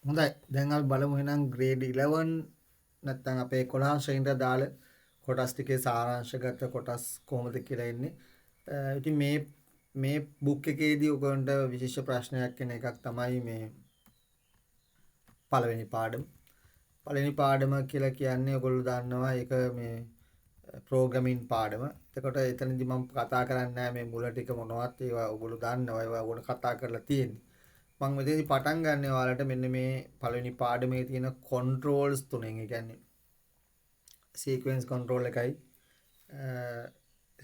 හොඳයි. දැන් අපි බලමු එහෙනම් grade 11 නැත්නම් අපේ 11 ශ්‍රේණියට දාලා කොටස් ටිකේ සාරාංශගත කොටස් කොහොමද කියලා එන්නේ. ඉතින් මේ බුක් එකේදී ඔයගොල්ලන්ට විශේෂ ප්‍රශ්නයක් එන එකක් තමයි මේ පළවෙනි පාඩම. පළවෙනි පාඩම කියලා කියන්නේ ඔයගොල්ලෝ දන්නවා ඒක මේ ප්‍රෝග්‍රෑමින් පාඩම. එතකොට එතනදී මම කතා කරන්නේ නැහැ මේ මුල ටික මොනවත් ඒවා ඔයගොල්ලෝ දන්නවා ඒවා ඔයගොල්ලෝ කතා කරලා තියෙන්නේ. මම මෙතනදී පටන් ගන්න ඔයාලට මෙන්න මේ පළවෙනි පාඩමේ තියෙන controls තුනෙන්. ඒ කියන්නේ sequence control එකයි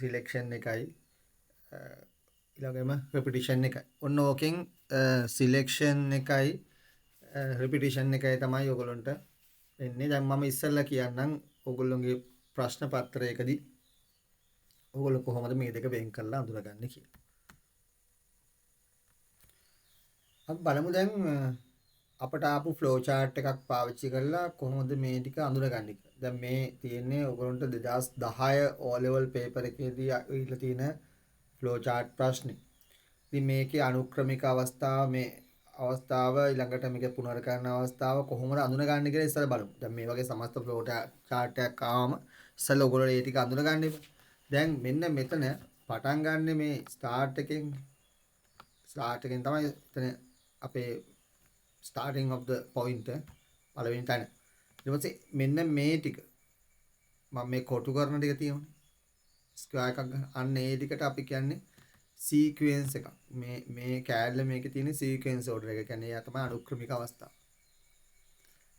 selection එකයි ඊළඟම repetition එකයි. ඔන්න ඕකෙන් selection එකයි repetition එකයි තමයි ඔයගොල්ලන්ට එන්නේ. දැන් මම ඉස්සෙල්ලා කියන්නම් ඔයගොල්ලෝගේ ප්‍රශ්න පත්‍රයකදී ඔයගොල්ලෝ කොහොමද මේ දෙක වෙන් කරලා අඳුරගන්නේ කියලා. අපි බලමු දැන් අපට ආපු ෆ්ලෝ chart එකක් පාවිච්චි කරලා කොහොමද මේ ටික අඳුරගන්නේ කියලා. දැන් මේ තියෙන්නේ ඔයගොල්ලන්ට 2010 O level paper එකේදී ඉල්ල තියෙන ෆ්ලෝ chart ප්‍රශ්නේ. ඉතින් මේකේ අනුක්‍රමික අවස්ථාව මේ අවස්ථාව ඊළඟට මේක පුනරකරන අවස්ථාව කොහොමද අඳුනගන්නේ කියලා ඉස්සර බලමු. දැන් මේ වගේ සමස්ත ෆ්ලෝ chart එකක් ආවම ඉස්සෙල්ලා ඔයගොල්ලෝ මේ ටික අඳුනගන්න ඉබ. දැන් මෙන්න මෙතන පටන් ගන්න මේ ස්ටාර්ට් එකෙන් තමයි එතන අපේ starting of the point පළවෙනි තැන. ඊට පස්සේ මෙන්න මේ ටික මම මේ කොටු කරන ටික තියෙනවා. ස්ක්වයර් එකක් ගන්න. අන්න ඒ ටිකට අපි කියන්නේ සීක්වෙන්ස් එකක්. මේ කෑල්ල මේකේ තියෙන සීක්වෙන්ස් ඕඩර් එක. කියන්නේ එයා තමයි අනුක්‍රමික අවස්ථාව.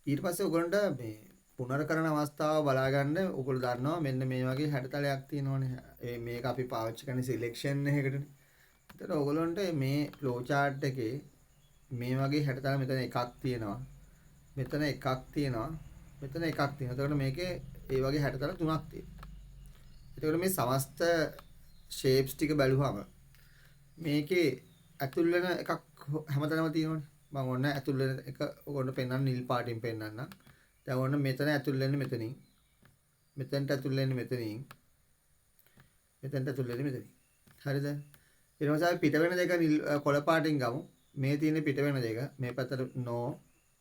ඊට පස්සේ ඔයගොල්ලන්ට මේ පුනරකරන අවස්ථාව බලා ගන්න ඔයගොල්ලෝ දන්නවා මෙන්න මේ වගේ හැඩතලයක් තියෙනවනේ. මේක අපි පාවිච්චි කරන්නේ සිලෙක්ෂන් එකකටනේ. එතකොට ඔයගොල්ලන්ට මේ ෆ්ලෝ chart එකේ මේ වගේ හැඩතල මෙතන එකක් තියෙනවා. මෙතන එකක් තියෙනවා. මෙතන එකක් තියෙනවා. එතකොට මේකේ ඒ වගේ හැඩතල තුනක් තියෙනවා. එතකොට මේ සමස්ත shapes ටික බැලුවම මේකේ ඇතුල් වෙන එකක් හැමතැනම තියෙනවනේ. මම ඔන්න ඇතුල් වෙන එක ඔයගොල්ලෝ පෙන්වන්න නිල් පාටින් පෙන්වන්නම්. දැන් ඔන්න මෙතන ඇතුල් වෙන්නේ මෙතනින්. මෙතනට ඇතුල් වෙන්නේ මෙතනින්. මෙතනට ඇතුල් වෙන්නේ මෙතනින්. හරිද? ඊට පස්සේ අපි පිට වෙන දෙක නිල් කොළ පාටින් ගමු. මේ තියෙන පිට වෙන දෙක මේ පැත්තට no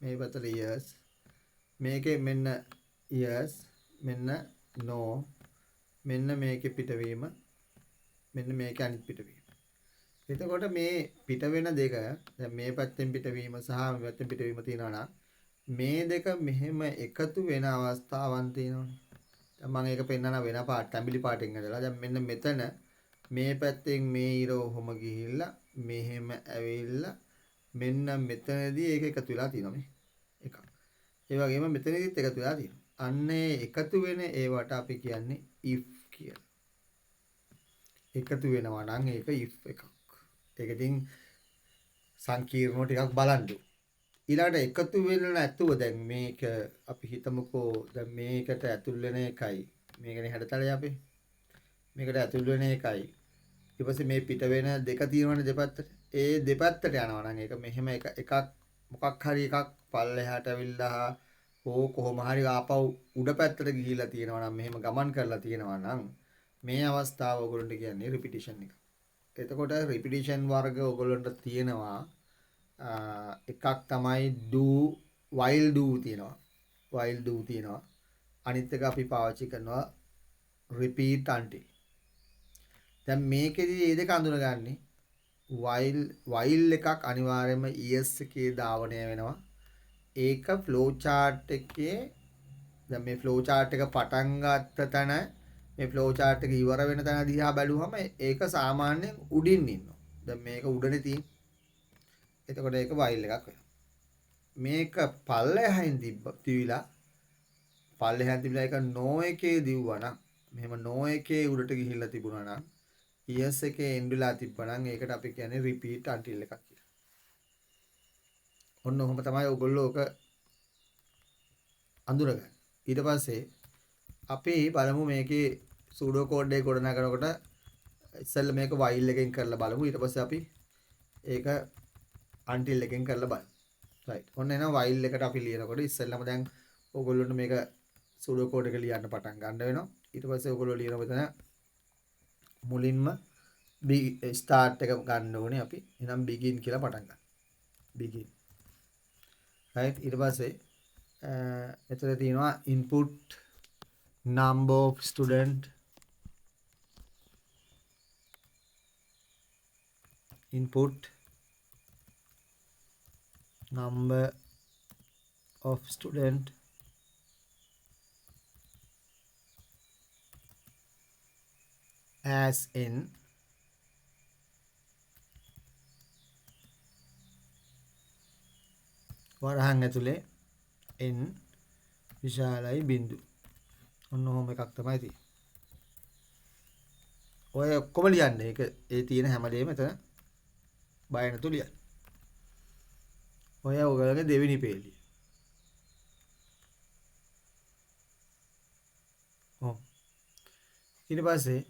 මේ පැත්තට yes මේකේ මෙන්න yes මෙන්න no මෙන්න මේකේ පිටවීම මෙන්න මේකේ අනිත් පිටවීම. එතකොට මේ පිට වෙන දෙක දැන් මේ පැත්තෙන් පිටවීම සහ මේ පැත්තෙන් පිටවීම තියෙනවා නම් මේ දෙක මෙහෙම එකතු වෙන අවස්ථාවන් තියෙනවනේ. දැන් මම ඒක පෙන්නන වෙන පාට තැඹිලි පාටින් හදලා දැන් මෙන්න මෙතන මේ පැත්තෙන් මේ ඉර ඔහොම ගිහිල්ලා මෙහෙම ඇවිල්ලා මෙන්න මෙතනදී ඒක එකතු වෙලා තියෙනවා මේ එකක්. ඒ වගේම මෙතනදිත් එකතු වෙලා තියෙනවා. අන්නේ එකතු වෙන ඒවට අපි කියන්නේ if කියලා. එකතු වෙනවා නම් ඒක if එකක්. ඒක ඉතින් සංකීර්ණව ටිකක් බලන්න. ඊළඟට එකතු වෙන්න නැතුව දැන් මේක අපි හිතමුකෝ දැන් මේකට ඇතුල් වෙන එකයි මේකනේ හැඩතලය අපේ. මේකට ඇතුල් වෙන එකයි ඊට පස්සේ මේ පිට වෙන දෙක තියෙනවනේ දෙපැත්තට. ඒ දෙපැත්තට යනවා නම් ඒක මෙහෙම එකක් මොකක් හරි එකක් පල්ලෙහාට අවිල්ලා හෝ කොහොම හරි ආපහු උඩ පැත්තට ගිහිලා තියෙනවා නම් මෙහෙම ගමන් කරලා තියෙනවා නම් මේ අවස්ථාව ඔයගොල්ලන්ට කියන්නේ රිපිටිෂන් එක. එතකොට රිපිටිෂන් වර්ග ඔයගොල්ලන්ට තියෙනවා එකක් තමයි do while do තියෙනවා. while do තියෙනවා. අනිත් එක අපි පාවිච්චි කරනවා repeat until. දැන් මේකෙදි මේ දෙක අඳුනගන්නේ while එකක් අනිවාර්යයෙන්ම es එකේ ධාවනය වෙනවා. ඒක flow chart එකේ දැන් මේ flow chart එක පටන් ගත්ත තැන මේ flow chart එක ඉවර වෙන තැන දිහා බැලුවම ඒක සාමාන්‍යයෙන් උඩින් ඉන්නවා. දැන් මේක උඩනේ තියෙන්නේ. එතකොට ඒක while එකක් වෙනවා. මේක පල්ලෙහායින් තිබිලා ඒක no එකේ දිව්වනම් මෙහෙම no එකේ උඩට ගිහිල්ලා තිබුණා නම් es එකේ end වෙලා තිබ්බනම් ඒකට අපි කියන්නේ repeat until එකක් කියලා. ඔන්න ඔහොම තමයි ඔයගොල්ලෝ ඔක අඳුරගන්නේ. ඊට පස්සේ අපි බලමු මේකේ සූඩෝ කෝඩ් එක ගොඩනගනකොට ඉස්සෙල්ලා මේක while එකෙන් කරලා බලමු. ඊට පස්සේ අපි ඒක until එකෙන් කරලා බලමු. right. ඔන්න එනවා while එකට අපි ලියනකොට ඉස්සෙල්ලාම දැන් ඔයගොල්ලොන්ට මේක සූඩෝ කෝඩ් එක ලියන්න පටන් ගන්න වෙනවා. ඊට පස්සේ ඔයගොල්ලෝ ලියන මෙතන මුලින්ම start එක ගන්න ඕනේ අපි. එහෙනම් begin කියලා පටන් ගන්න. begin. right ඊට පස්සේ එතන තියෙනවා input number of student input number of student as in වරහන් ඇතුලේ n විශාලයි බිඳු. ඔන්න ඔහොම එකක් තමයි තියෙන්නේ. ඔය ඔක්කොම ලියන්න. ඒක ඒ තියෙන හැමදේම එතන බය නැතු ලියන්න. ඔය ඔයගලගේ දෙවෙනි පේලිය. ඔව්. ඊට පස්සේ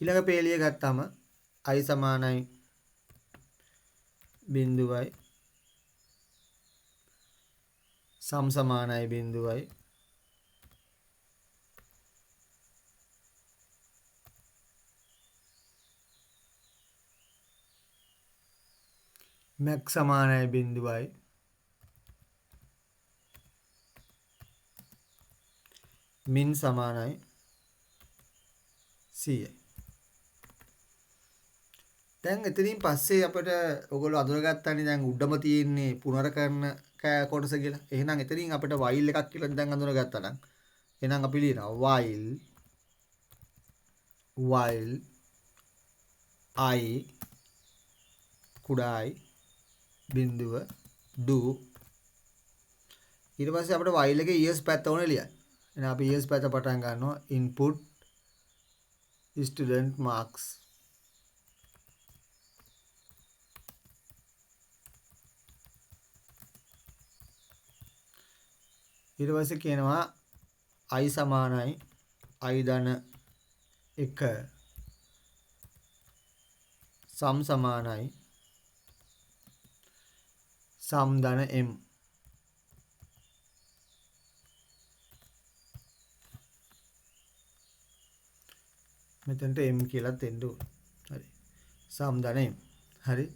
ඊළඟ පේලිය ගත්තාම i සමානයි බිඳුවයි සම් සමානයි බිඳුවයි max සමානයි බිඳුවයි min සමානයි 100යි. දැන් එතනින් පස්සේ අපිට ඔයගොල්ලෝ අඳුරගත්තානේ දැන් උඩම තියෙන්නේ පුනරකරන කොටස කියලා. එහෙනම් එතනින් අපිට while එකක් කියලා දැන් අඳුරගත්තා නම් එහෙනම් අපි ලියනවා while I කුඩායි බිඳුව do ඊට පස්සේ අපිට while එකේ years පැත්ත ඕනේ ලියන්න. එහෙනම් අපි years පැත්ත පටන් ගන්නවා input student marks ඊට පස්සේ කියනවා i සමානයි i ධන 1 සම් සමානයි සම් ධන m මෙතනට m කියලා දෙන්න ඕනේ. හරි. සම් ධන m. හරි.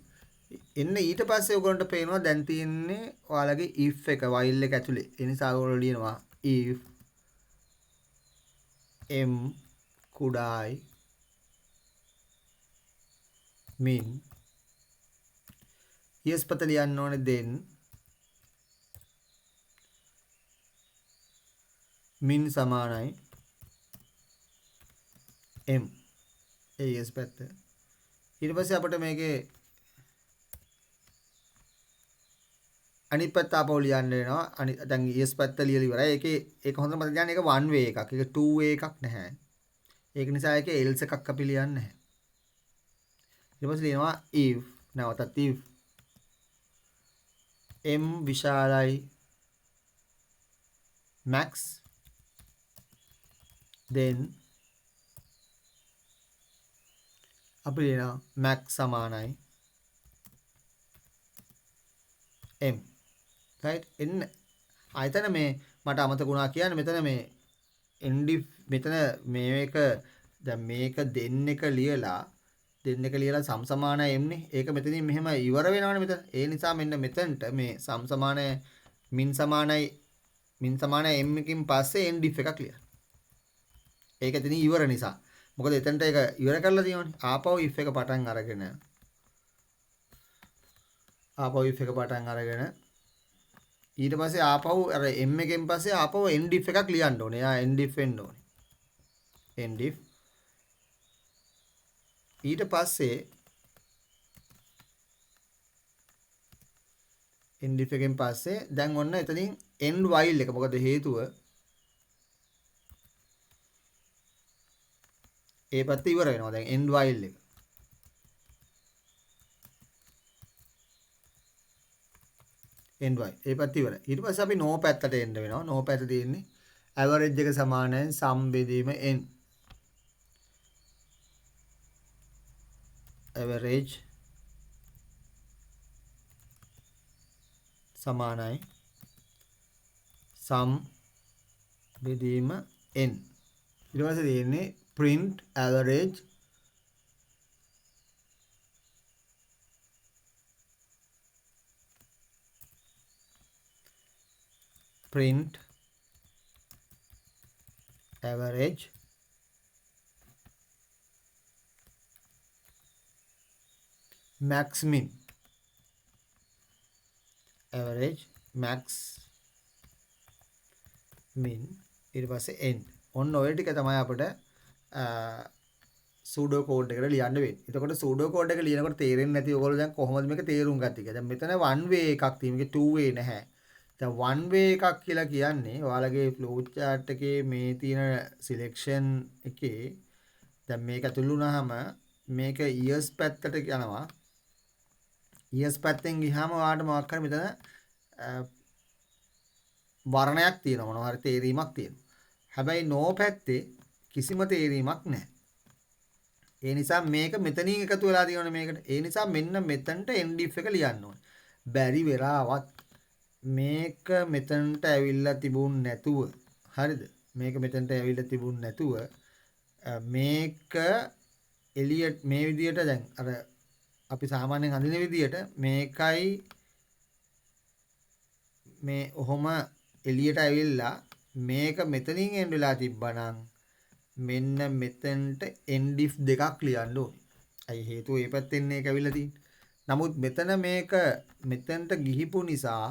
එන්න ඊට පස්සේ ඔයගොල්ලන්ට පේනවා දැන් තියෙන්නේ ඔයාලගේ if එක while එක ඇතුලේ. ඒ නිසා ඔයගොල්ලෝ ලියනවා if m කුඩායි min yes පත ලියන්න ඕනේ then min සමානයි m ඒ yes පැත්ත. ඊට පස්සේ අපිට මේකේ අනිත් පැත්ත ආපහු ලියන්න වෙනවා. දැන් yes පැත්ත ලියලා ඉවරයි. ඒක හොඳට මතක ගන්න. ඒක one way එකක්. ඒක two way එකක් නැහැ. ඒක නිසා ඒකේ else එකක් අපි ලියන්නේ නැහැ. ඊට පස්සේ ලියනවා if නැවතත් if m විශාලයි max then අපි ලියනවා max සමානයි m right එන්න ආයතන මේ මට අමතක වුණා කියන්නේ මෙතන මේ end if මෙතන මේක දැන් මේක දෙන්න එක ලියලා සම් සමානයි m නේ ඒක මෙතනින් මෙහෙම ඉවර වෙනවනේ මෙතන ඒ නිසා මෙන්න මෙතනට මේ සම් සමානයි min සමානයි m එකකින් පස්සේ end if එකක් ලියන්න. ඒක එතනින් ඉවර නිසා මොකද එතනට ඒක ඉවර කරලා තියෙනවනේ ආපහු if එක පටන් අරගෙන ඊට පස්සේ ආපහු අර m එකෙන් පස්සේ ආපහු end if එකක් ලියන්න ඕනේ. එයා end if වෙන්න ඕනේ. end if ඊට පස්සේ end if එකෙන් පස්සේ දැන් ඔන්න එතනින් end while එක මොකද හේතුව ඒ පැත්ත ඉවර වෙනවා. දැන් end while එක end while ඒ පැත්ත ඉවරයි. ඊට පස්සේ අපි no පැත්තට එන්න වෙනවා. no පැත්ත තියෙන්නේ average එක සමානයි sum බෙදීම n average සමානයි sum බෙදීම n ඊට පස්සේ තියෙන්නේ print average print average max min average max min ඊට පස්සේ end ඔන්න ඔය ටික තමයි අපිට සූඩෝ කෝඩ් එකට ලියන්න වෙන්නේ. එතකොට සූඩෝ කෝඩ් එක ලියනකොට තේරෙන්නේ නැති ඔයගොල්ලෝ දැන් කොහොමද මේක තේරුම් ගත්තේ කියලා. දැන් මෙතන one way එකක් තියෙනවා. මේකේ two way නැහැ. දැන් one way එකක් කියලා කියන්නේ ඔයාලගේ flow chart එකේ මේ තියෙන selection එකේ දැන් මේක ඇතුළු වුණාම මේක years පැත්තට යනවා. years පැත්තෙන් ගියාම ඔයාලට මොකක් හරි මෙතන වර්ණයක් තියෙනවා. මොනවා හරි තේරීමක් තියෙනවා. හැබැයි no පැත්තේ කිසිම තේරීමක් නැහැ. ඒ නිසා මේක මෙතනින් එකතු වෙලා තියෙනවනේ මේකට. ඒ නිසා මෙන්න මෙතනට end if එක ලියන්න ඕනේ. බැරි වෙලාවත් මේක මෙතනට ඇවිල්ලා තිබුණ නැතුව හරිද? මේක මෙතනට ඇවිල්ලා තිබුණ නැතුව මේක එලියට මේ විදියට දැන් අර අපි සාමාන්‍යයෙන් හඳින විදියට මේකයි මේ ඔහොම එලියට ඇවිල්ලා මේක මෙතනින් end වෙලා තිබ්බනම් මෙන්න මෙතනට end if දෙකක් ලියන්න ඕනේ. අයි හේතුව ඒ පැත්තෙන් මේක ඇවිල්ලා තියෙන්නේ. නමුත් මෙතන මේක මෙතනට ගිහිපු නිසා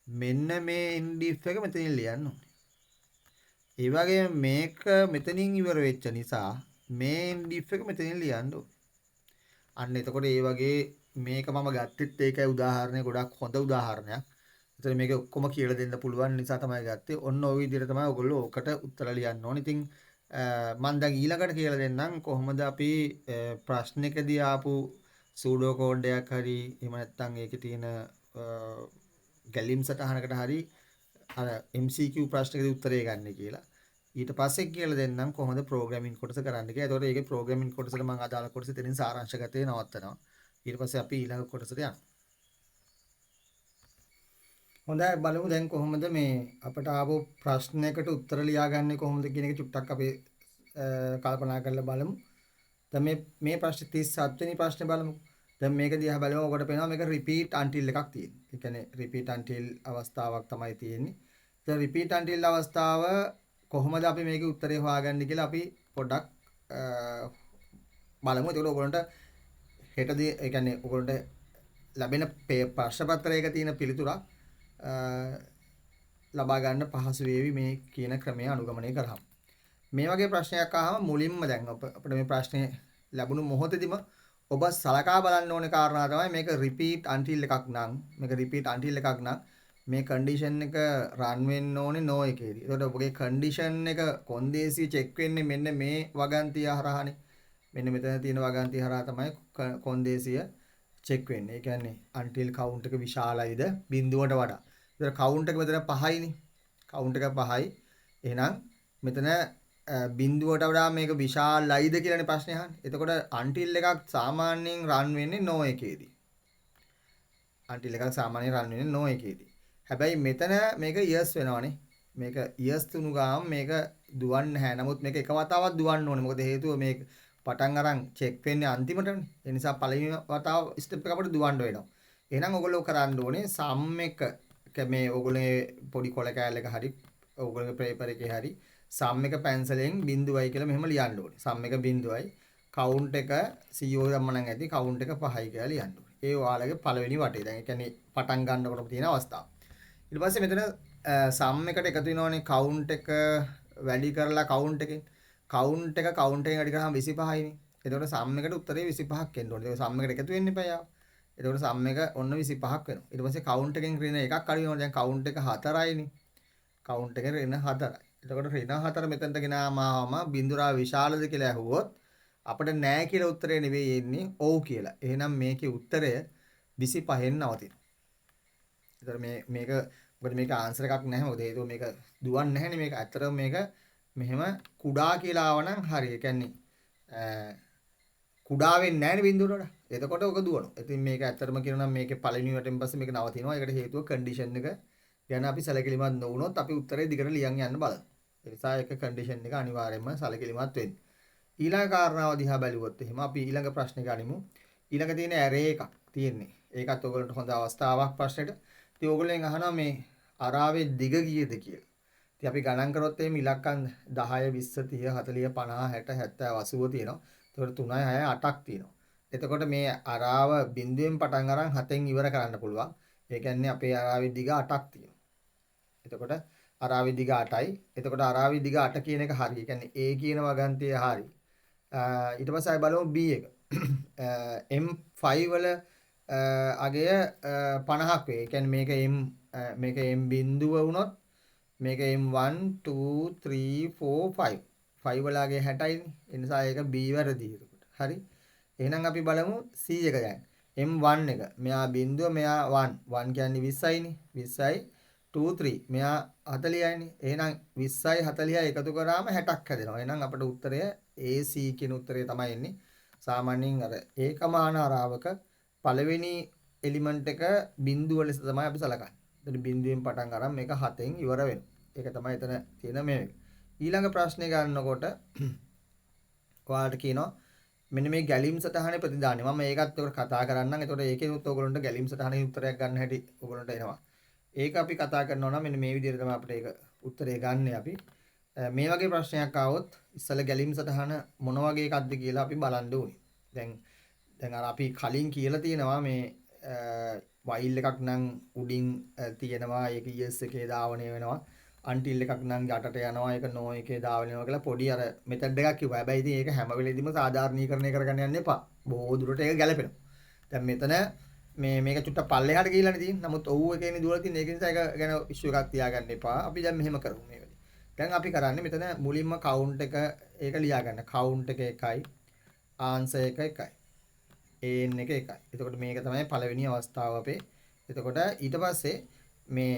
මෙන්න මේ end if එක මෙතනින් ලියන්න ඕනේ. ඒ වගේම මේක මෙතනින් ඉවර වෙච්ච නිසා මේ end if එක මෙතනින් ලියන්න ඕනේ. අන්න එතකොට ඒ වගේ මේක මම ගත්තෙත් ඒකයි උදාහරණය ගොඩක් හොඳ උදාහරණයක්. ඒතර මේක ඔක්කොම කියලා දෙන්න පුළුවන් නිසා තමයි ගත්තේ. ඔන්න ওই විදිහට තමයි ඔයගොල්ලෝ ඔකට උත්තර ලියන්න ඕනේ. ඉතින් මම දැන් ඊළඟට කියලා දෙන්නම් කොහොමද අපි ප්‍රශ්නෙකදී ආපු සූඩෝ කෝඩ් එකක් හරි එහෙම නැත්නම් ඒකේ තියෙන ගැලීම් සටහනකට හරි අර MCQ ප්‍රශ්නකදී උත්තරේ ගන්න කියලා. ඊට පස්සේ කියලා දෙන්නම් කොහොමද ප්‍රෝග්‍රෑමින් කොටස කරන්න කියලා. ඒතකොට ඒකේ ප්‍රෝග්‍රෑමින් කොටසට මම අදාළ කොටස දෙනින් සාරාංශගතේ නවත්තනවා. ඊට පස්සේ අපි ඊළඟ කොටසට යනවා. හොඳයි බලමු දැන් කොහොමද මේ අපට ආපු ප්‍රශ්නයකට උත්තර ලියාගන්නේ කොහොමද කියන එක චුට්ටක් අපි කල්පනා කරලා බලමු. දැන් මේ ප්‍රශ්නේ 37 වෙනි ප්‍රශ්නේ බලමු. දැන් මේක දිහා බලමු. ඔකට පේනවා මේක repeat until එකක් තියෙනවා. ඒ කියන්නේ repeat until අවස්ථාවක් තමයි තියෙන්නේ. දැන් repeat until අවස්ථාව කොහොමද අපි මේකේ උත්තරේ හොයාගන්නේ කියලා අපි පොඩ්ඩක් බලමු. ඒකට ඔයගොල්ලන්ට හෙටදී ඒ කියන්නේ ඔයගොල්ලන්ට ලැබෙන ප්‍රශ්න පත්‍රයක තියෙන පිළිතුරක් ලබා ගන්න පහසු වේවි මේ කියන ක්‍රමය අනුගමනය කරාම. මේ වගේ ප්‍රශ්නයක් ආවම මුලින්ම දැන් අපිට මේ ප්‍රශ්නේ ලැබුණු මොහොතේදීම ඔබ සලකා බලන්න ඕනේ කාරණා තමයි මේක repeat until එකක් නම් මේක repeat until එකක් නම් මේ condition එක run වෙන්න ඕනේ no එකේදී. ඒකට ඔබගේ condition එක කොන්දේසිය check වෙන්නේ මෙන්න මේ වගන්තිය හරහානේ. මෙන්න මෙතන තියෙන වගන්තිය හරහා තමයි කොන්දේසිය check වෙන්නේ. ඒ කියන්නේ until count එක විශාලයිද බිඳුවට වඩා. ඒතර count එක මෙතන 5යිනේ. count එක 5යි. එහෙනම් මෙතන බිඳුවට වඩා මේක විශාලයිද කියලානේ ප්‍රශ්නේ අහන්නේ. එතකොට until එකක් සාමාන්‍යයෙන් run වෙන්නේ no එකේදී. until එකක් සාමාන්‍යයෙන් run වෙන්නේ no එකේදී. හැබැයි මෙතන මේක years වෙනවනේ. මේක years තුනු ගාම මේක දුවන්නේ නැහැ. නමුත් මේක එක වතාවක් දුවන්න ඕනේ. මොකද හේතුව මේක පටන් අරන් චෙක් වෙන්නේ අන්තිමටනේ. ඒ නිසා පළවෙනි වතාව ස්ටෙප් එක අපිට දුවන්න වෙනවා. එහෙනම් ඔයගොල්ලෝ කරන්න ඕනේ සම් එක මේ ඔයගොල්ලෝගේ පොඩි කොල කෑල්ලක හරි ඔයගොල්ලෝගේ පේපර් එකේ හරි සම් එක පැන්සලෙන් 0යි කියලා මෙහෙම ලියන්න ඕනේ. සම් එක 0යි. කවුන්ට් එක CO ගම්ම නම් ඇති කවුන්ට් එක 5යි කියලා ලියන්න ඕනේ. ඒ ඔයාලගේ පළවෙනි වටේ. දැන් ඒ කියන්නේ පටන් ගන්නකොටම තියෙන අවස්ථාව. ඊට පස්සේ මෙතන සම් එකට එකතු වෙනවනේ කවුන්ට් එක වැඩි කරලා කවුන්ට් එකෙන් කවුන්ට් එක වැඩි කරාම 25යිනේ. එතකොට සම් එකට උත්තරේ 25ක් එන්න ඕනේ. ඒක සම් එකට එකතු වෙන්න එපා යාව. එතකොට සම් එක ඔන්න 25ක් වෙනවා. ඊට පස්සේ කවුන්ට් එකෙන් ඍණ එකක් අඩු වෙනවා. දැන් කවුන්ට් එක 4යිනේ. කවුන්ට් එකේ ඍණ 4යි. එතකොට ඍණ 4 මෙතනට ගෙනාම බිඳුරා විශාලද කියලා අහුවොත් අපිට නෑ කියලා උත්තරේ නෙවෙයි එන්නේ ඔව් කියලා. එහෙනම් මේකේ උත්තරය 25න් නවතිනවා. එතකොට මේක මොකද මේක ආන්සර් එකක් නැහැ. මොකද හේතුව මේක දුවන්නේ නැහැනේ. මේක ඇත්තටම මේක මෙහෙම කුඩා කියලා ආවනම් හරි. ඒ කියන්නේ කුඩා වෙන්නේ නැහැනේ බිඳුවට වඩා. එතකොට ඔක දුවනවා. ඉතින් මේක ඇත්තටම කියනවා නම් මේකේ පළවෙනි වටෙන් පස්සේ මේක නවතිනවා. ඒකට හේතුව කන්ඩිෂන් එක ගැන අපි සැලකිලිමත් නොවුනොත් අපි උත්තරේ දිගට ලියන් යන්න බලමු. ඒ නිසා ඒක කන්ඩිෂන් එක අනිවාර්යයෙන්ම සැලකිලිමත් වෙන්න. ඊළඟ කාරණාව දිහා බැලුවොත් එහෙම අපි ඊළඟ ප්‍රශ්නේ ගනිමු. ඊළඟ තියෙන ඇරේ එකක් තියෙන්නේ. ඒකත් ඔයගලන්ට හොඳ අවස්ථාවක් ප්‍රශ්නෙට. ඉතින් ඔයගොල්ලෙන් අහනවා මේ අරාවේ දිග කීයද කියලා. ඉතින් අපි ගණන් කරොත් එහෙම ඉලක්කම් 10 20 30 40 50 60 70 80 තියෙනවා. ඒතකොට 3යි 6යි 8ක් තියෙනවා. එතකොට මේ අරාව බිඳුවෙන් පටන් අරන් 7න් ඉවර කරන්න පුළුවන්. ඒ කියන්නේ අපේ අරාවේ දිග 8ක් තියෙනවා. එතකොට අරාවේ දිග 8යි. එතකොට අරාවේ දිග 8 කියන එක හරි. ඒ කියන්නේ A කියන වගන්තිය හරි. ඊට පස්සේ ආයි බලමු B එක. M5 වල අගය 50ක් වේ. ඒ කියන්නේ මේක M බිඳුව වුණොත් මේක M1 2 3 4 5 5 වල අගය 60යිනේ. ඒ නිසා ඒක B වැරදි එතකොට. හරි. එහෙනම් අපි බලමු C එක දැන්. M1 එක. මෙයා බිඳුව මෙයා 1. 1 කියන්නේ 20යිනේ. 20යි 2 3. මෙයා 40යිනේ. එහෙනම් 20යි 40යි එකතු කරාම 60ක් හැදෙනවා. එහෙනම් අපට උත්තරය AC කියන උත්තරය තමයි එන්නේ. සාමාන්‍යයෙන් අර ඒකමාන අරාවක පළවෙනි එලිමන්ට් එක බිඳුව ලෙස තමයි අපි සලකන්නේ. එතන බිඳුවෙන් පටන් අරන් මේක 7න් ඉවර වෙනවා. ඒක තමයි එතන තියෙන මේ. ඊළඟ ප්‍රශ්නේ ගන්නකොට ඔයාලට කියනවා මෙන්න මේ ගැලීම් සටහනේ ප්‍රතිදානය. මම ඒකත් උඩ කතා කරන්නම්. එතකොට ඒකෙනුත් ඔයගොල්ලන්ට ගැලීම් සටහනේ උත්තරයක් ගන්න හැටි ඔයගොල්ලන්ට එනවා. ඒක අපි කතා කරනවා නම් මෙන්න මේ විදිහට තමයි අපිට ඒක උත්තරේ ගන්න අපි. මේ වගේ ප්‍රශ්නයක් ආවොත් ඉස්සෙල්ලා ගැලීම් සටහන මොන වගේ එකක්ද කියලා අපි බලන්න ඕනේ. දැන් අර අපි කලින් කියලා තියෙනවා මේ වයිල් එකක් නම් උඩින් තියෙනවා ඒක ES එකේ ධාවනය වෙනවා. අන්ටිල් එකක් නම් යටට යනවා ඒක නෝ එකේ ධාවනය වෙනවා කියලා පොඩි අර මෙතඩ් එකක් කිව්වා. හැබැයි ඉතින් ඒක හැම වෙලෙදිම සාධාරණීකරණය කරගන්න යන්න එපා. බොහෝ දුරට ඒක ගැලපෙනවා. දැන් මෙතන මේක චුට්ටක් පල්ලෙහාට ගිහිල්ලානේ තියෙන්නේ. නමුත් ඔව් එකේනේ දුවලා තියෙන්නේ. ඒක නිසා ඒක ගැන ඉෂුව එකක් තියාගන්න එපා. අපි දැන් මෙහෙම කරමු මේ වෙලේ. දැන් අපි කරන්නේ මෙතන මුලින්ම කවුන්ට් එක ඒක ලියා ගන්න. කවුන්ට් එක 1යි. ආන්සර් එක 1යි. an එක 1යි. එතකොට මේක තමයි පළවෙනි අවස්ථාව අපේ. එතකොට ඊට පස්සේ මේ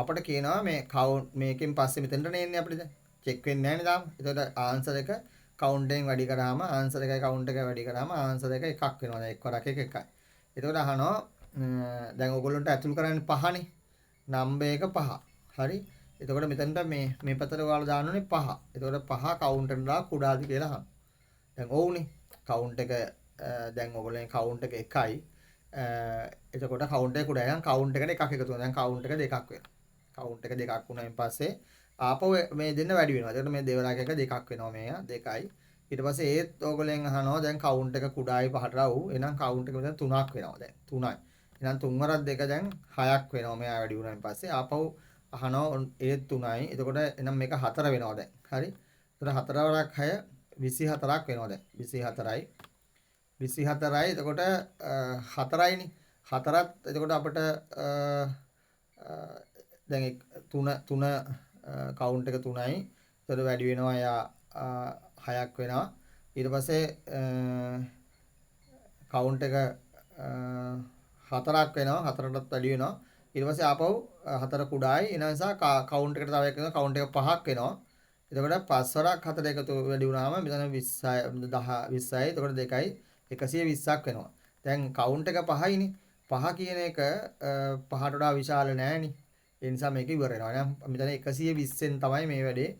අපිට කියනවා මේ කවුන්ට් මේකෙන් පස්සේ මෙතනට එන්නේ අපිට දැන් චෙක් වෙන්නේ නැහැ නේ තාම. එතකොට ආන්සර් එක කවුන්ට් එකෙන් වැඩි කරාම ආන්සර් එකයි කවුන්ට් එකයි වැඩි කරාම ආන්සර් එක එකක් වෙනවා. දැන් එක් වරක් එක 1යි. එතකොට අහනවා දැන් ඔයගොල්ලන්ට ඇතුල් කරන්නේ 5නේ. නම්බර් එක 5. හරි. එතකොට මෙතනට මේ පැත්තට ඔයාලා දාන්න ඕනේ 5. එතකොට 5 කවුන්ට් එකට දාලා කුඩාද කියලා අහනවා. දැන් ඔව්නේ. කවුන්ට් එක දැන් ඔයගොල්ලන් කවුන්ට් එක 1යි. එතකොට කවුන්ට් එක කුඩායි නම් කවුන්ට් එකට එකක් එකතු වෙනවා. දැන් කවුන්ට් එක 2ක් වෙනවා. කවුන්ට් එක 2ක් වුණායින් පස්සේ ආපහු මේ දෙන්න වැඩි වෙනවා. එතකොට මේ දෙවරක් එක 2ක් වෙනවා මේක 2යි. ඊට පස්සේ ඒත් ඕගොල්ලෙන් අහනවා දැන් කවුන්ට් එක කුඩායි 5ට රව්. එහෙනම් කවුන්ට් එක මෙතන 3ක් වෙනවා දැන් 3යි. එහෙනම් 3 වරක් 2 දැන් 6ක් වෙනවා මෙයා වැඩි වුණායින් පස්සේ ආපහු අහනවා ඒත් 3යි. එතකොට එහෙනම් මේක 4 වෙනවා දැන්. හරි. එතකොට 4 වරක් 6 24ක් වෙනවා දැන්. 24යි. 24යි එතකොට 4යිනේ. 4ත් එතකොට අපිට දැන් 3 කවුන්ට් එක 3යි. එතකොට වැඩි වෙනවා යා 6ක් වෙනවා. ඊට පස්සේ කවුන්ට් එක 4ක් වෙනවා. 4ටත් වැඩි වෙනවා. ඊට පස්සේ ආපහු 4 කුඩායි. ඒ නිසා කවුන්ට් එකට තව එකක් වෙනවා. කවුන්ට් එක 5ක් වෙනවා. එතකොට 5 වරක් 4 එකතු වැඩි වුණාම මෙතන 20යි. එතකොට 2යි 120ක් වෙනවා. දැන් කවුන්ට් එක 5යිනේ. 5 කියන එක 5ට වඩා විශාල නෑනේ. ඒ නිසා මේක ඉවර වෙනවා. එහෙනම් මෙතන 120න් තමයි මේ වැඩේ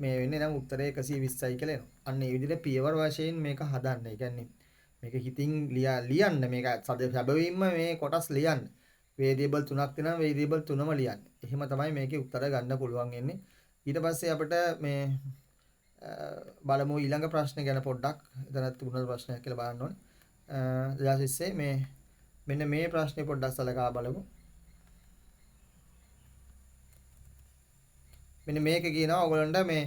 මේ වෙන්නේ. නම් උත්තරේ 120යි කියලා එනවා. අන්න ඒ විදිහට පියවර වශයෙන් මේක හදන්න. ඒ කියන්නේ මේක හිතින් ලියන්න මේක සැබවින්ම මේ කොටස් ලියන්න. වේරියබල් 3ක් තියෙනවා. වේරියබල් 3ම ලියන්න. එහෙම තමයි මේකේ උත්තර ගන්න පුළුවන් වෙන්නේ. ඊට පස්සේ අපිට මේ බලමු ඊළඟ ප්‍රශ්නේ ගැන පොඩ්ඩක්. එතන තුන ප්‍රශ්නයක් කියලා බලන්න ඕනේ. ඊට පස්සේ මෙන්න මේ ප්‍රශ්නේ පොඩ්ඩක් සලකා බලමු. මෙන්න මේක කියනවා ඔයගොල්ලන්ට මේ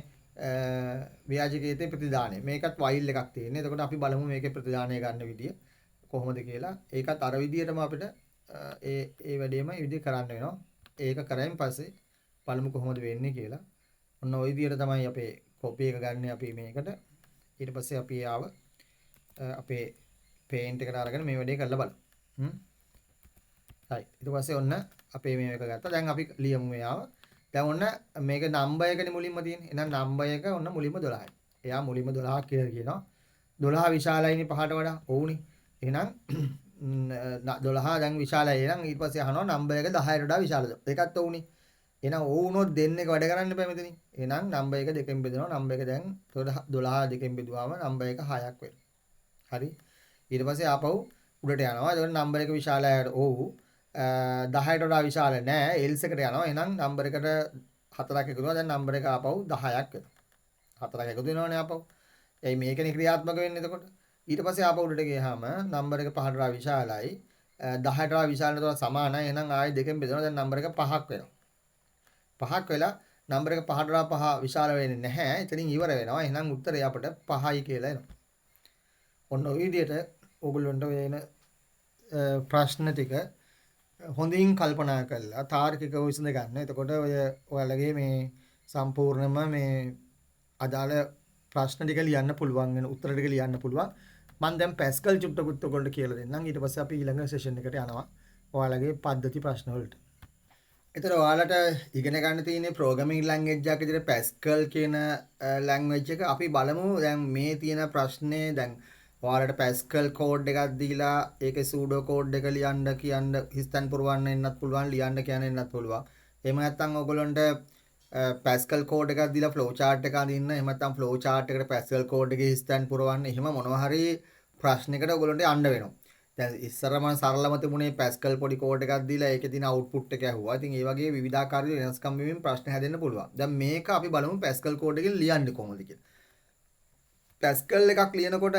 ව්‍යාජකීයතේ ප්‍රතිදානය. මේකත් වයිල් එකක් තියෙන්නේ. එතකොට අපි බලමු මේකේ ප්‍රතිදානය ගන්න විදිය කොහොමද කියලා. ඒකත් අර විදියටම අපිට ඒ වැඩේම මේ විදිය කරන්න වෙනවා. ඒක කරයින් පස්සේ බලමු කොහොමද වෙන්නේ කියලා. ඔන්න ওই විදියට තමයි අපේ කොපි එක ගන්න අපි මේකට. ඊට පස්සේ අපි ආව අපේ පේන්ට් එකට අරගෙන මේ වැඩේ කරලා බලමු. හරි. ඊට පස්සේ ඔන්න අපේ මේක ගත්තා. දැන් අපි ලියමු මෙයාව. දැන් ඔන්න මේක නම්බර් එකනේ මුලින්ම තියෙන්නේ. එහෙනම් නම්බර් එක ඔන්න මුලින්ම 12යි. එයා මුලින්ම 12ක් කියලා කියනවා. 12 විශාලයිනේ 5ට වඩා. ඔව්නේ. එහෙනම් 12 දැන් විශාලයි. එහෙනම් ඊට පස්සේ අහනවා නම්බර් එක 10ට වඩා විශාලද? ඒකත් ඔව්නේ. එහෙනම් ඔව් වුණොත් දෙන්නෙක් වැඩ කරන්න බෑ මෙතනින්. එහෙනම් නම්බර් එක දෙකෙන් බෙදෙනවා. නම්බර් එක දැන් 12 දෙකෙන් බෙදුවාම නම්බර් එක 6ක් වෙනවා. හරි. ඊට පස්සේ ආපහු උඩට යනවා. එතකොට නම්බර් එක විශාලයට ඔව්. 10ට වඩා විශාල නෑ. එල්ස් එකට යනවා. එහෙනම් නම්බර එකට 4ක් එකතු වෙනවා. දැන් නම්බර එක ආපහු 10ක් වෙනවා. 4ක් එකතු වෙනවනේ ආපහු. එයි මේකනේ ක්‍රියාත්මක වෙන්නේ එතකොට. ඊට පස්සේ ආපහු උඩට ගියාම නම්බර එක 5ට වඩා විශාලයි. 10ට වඩා විශාල නැතුව සමානයි. එහෙනම් ආයෙ දෙකෙන් බෙදනවා. දැන් නම්බර එක 5ක් වෙනවා. 5ක් වෙලා නම්බර එක 5ට වඩා 5 විශාල වෙන්නේ නැහැ. එතනින් ඉවර වෙනවා. එහෙනම් උත්තරය අපිට 5යි කියලා එනවා. ඔන්න ඔය විදිහට ඕගොල්ලන්ට වෙන ප්‍රශ්න ටික හොඳින් කල්පනා කරලා තාර්කිකව විසඳ ගන්න. එතකොට ඔය ඔයාලගේ මේ සම්පූර්ණම මේ අදාළ ප්‍රශ්න ටික ලියන්න පුළුවන් වෙන උත්තර ටික ලියන්න පුළුවන්. මම දැන් පැස්කල් චුට්ටකුත් ඔයගොල්ලන්ට කියලා දෙන්නම්. ඊට පස්සේ අපි ඊළඟ සෙෂන් එකට යනවා. ඔයාලගේ පද්ධති ප්‍රශ්න වලට. ඒතර ඔයාලට ඉගෙන ගන්න තියෙන ප්‍රෝග්‍රෑමින් ලැන්ග්වේජ් එකක් විදිහට පැස්කල් කියන ලැන්ග්වේජ් එක අපි බලමු. දැන් මේ තියෙන ප්‍රශ්නේ දැන් ඔයාලට පැස්කල් කෝඩ් එකක් දීලා ඒකේ සූඩෝ කෝඩ් එක ලියන්න කියන්න හිස්තන් පුරවන්න එන්නත් පුළුවන් ලියන්න කියන්න එන්නත් පුළුවන්. එහෙම නැත්නම් ඔයගොල්ලන්ට පැස්කල් කෝඩ් එකක් දීලා ෆ්ලෝ chart එකක් අඳින්න එහෙම නැත්නම් ෆ්ලෝ chart එකට පැස්කල් කෝඩ් එකේ හිස්තන් පුරවන්න එහෙම මොනවා හරි ප්‍රශ්නයකට ඔයගොල්ලන්ට යන්න වෙනවා. දැන් ඉස්සර මම සරලම තිබුණේ පැස්කල් පොඩි කෝඩ් එකක් දීලා ඒකේ තියෙන අවුට්පුට් එක ඇහුවා. ඉතින් ඒ වගේ විවිධාකාර වෙනස්කම් වීමෙන් ප්‍රශ්න හැදෙන්න පුළුවන්. දැන් මේක අපි බලමු පැස්කල් කෝඩ් එකෙන් ලියන්නේ කොහොමද කියලා. පැස්කල් එකක් ලියනකොට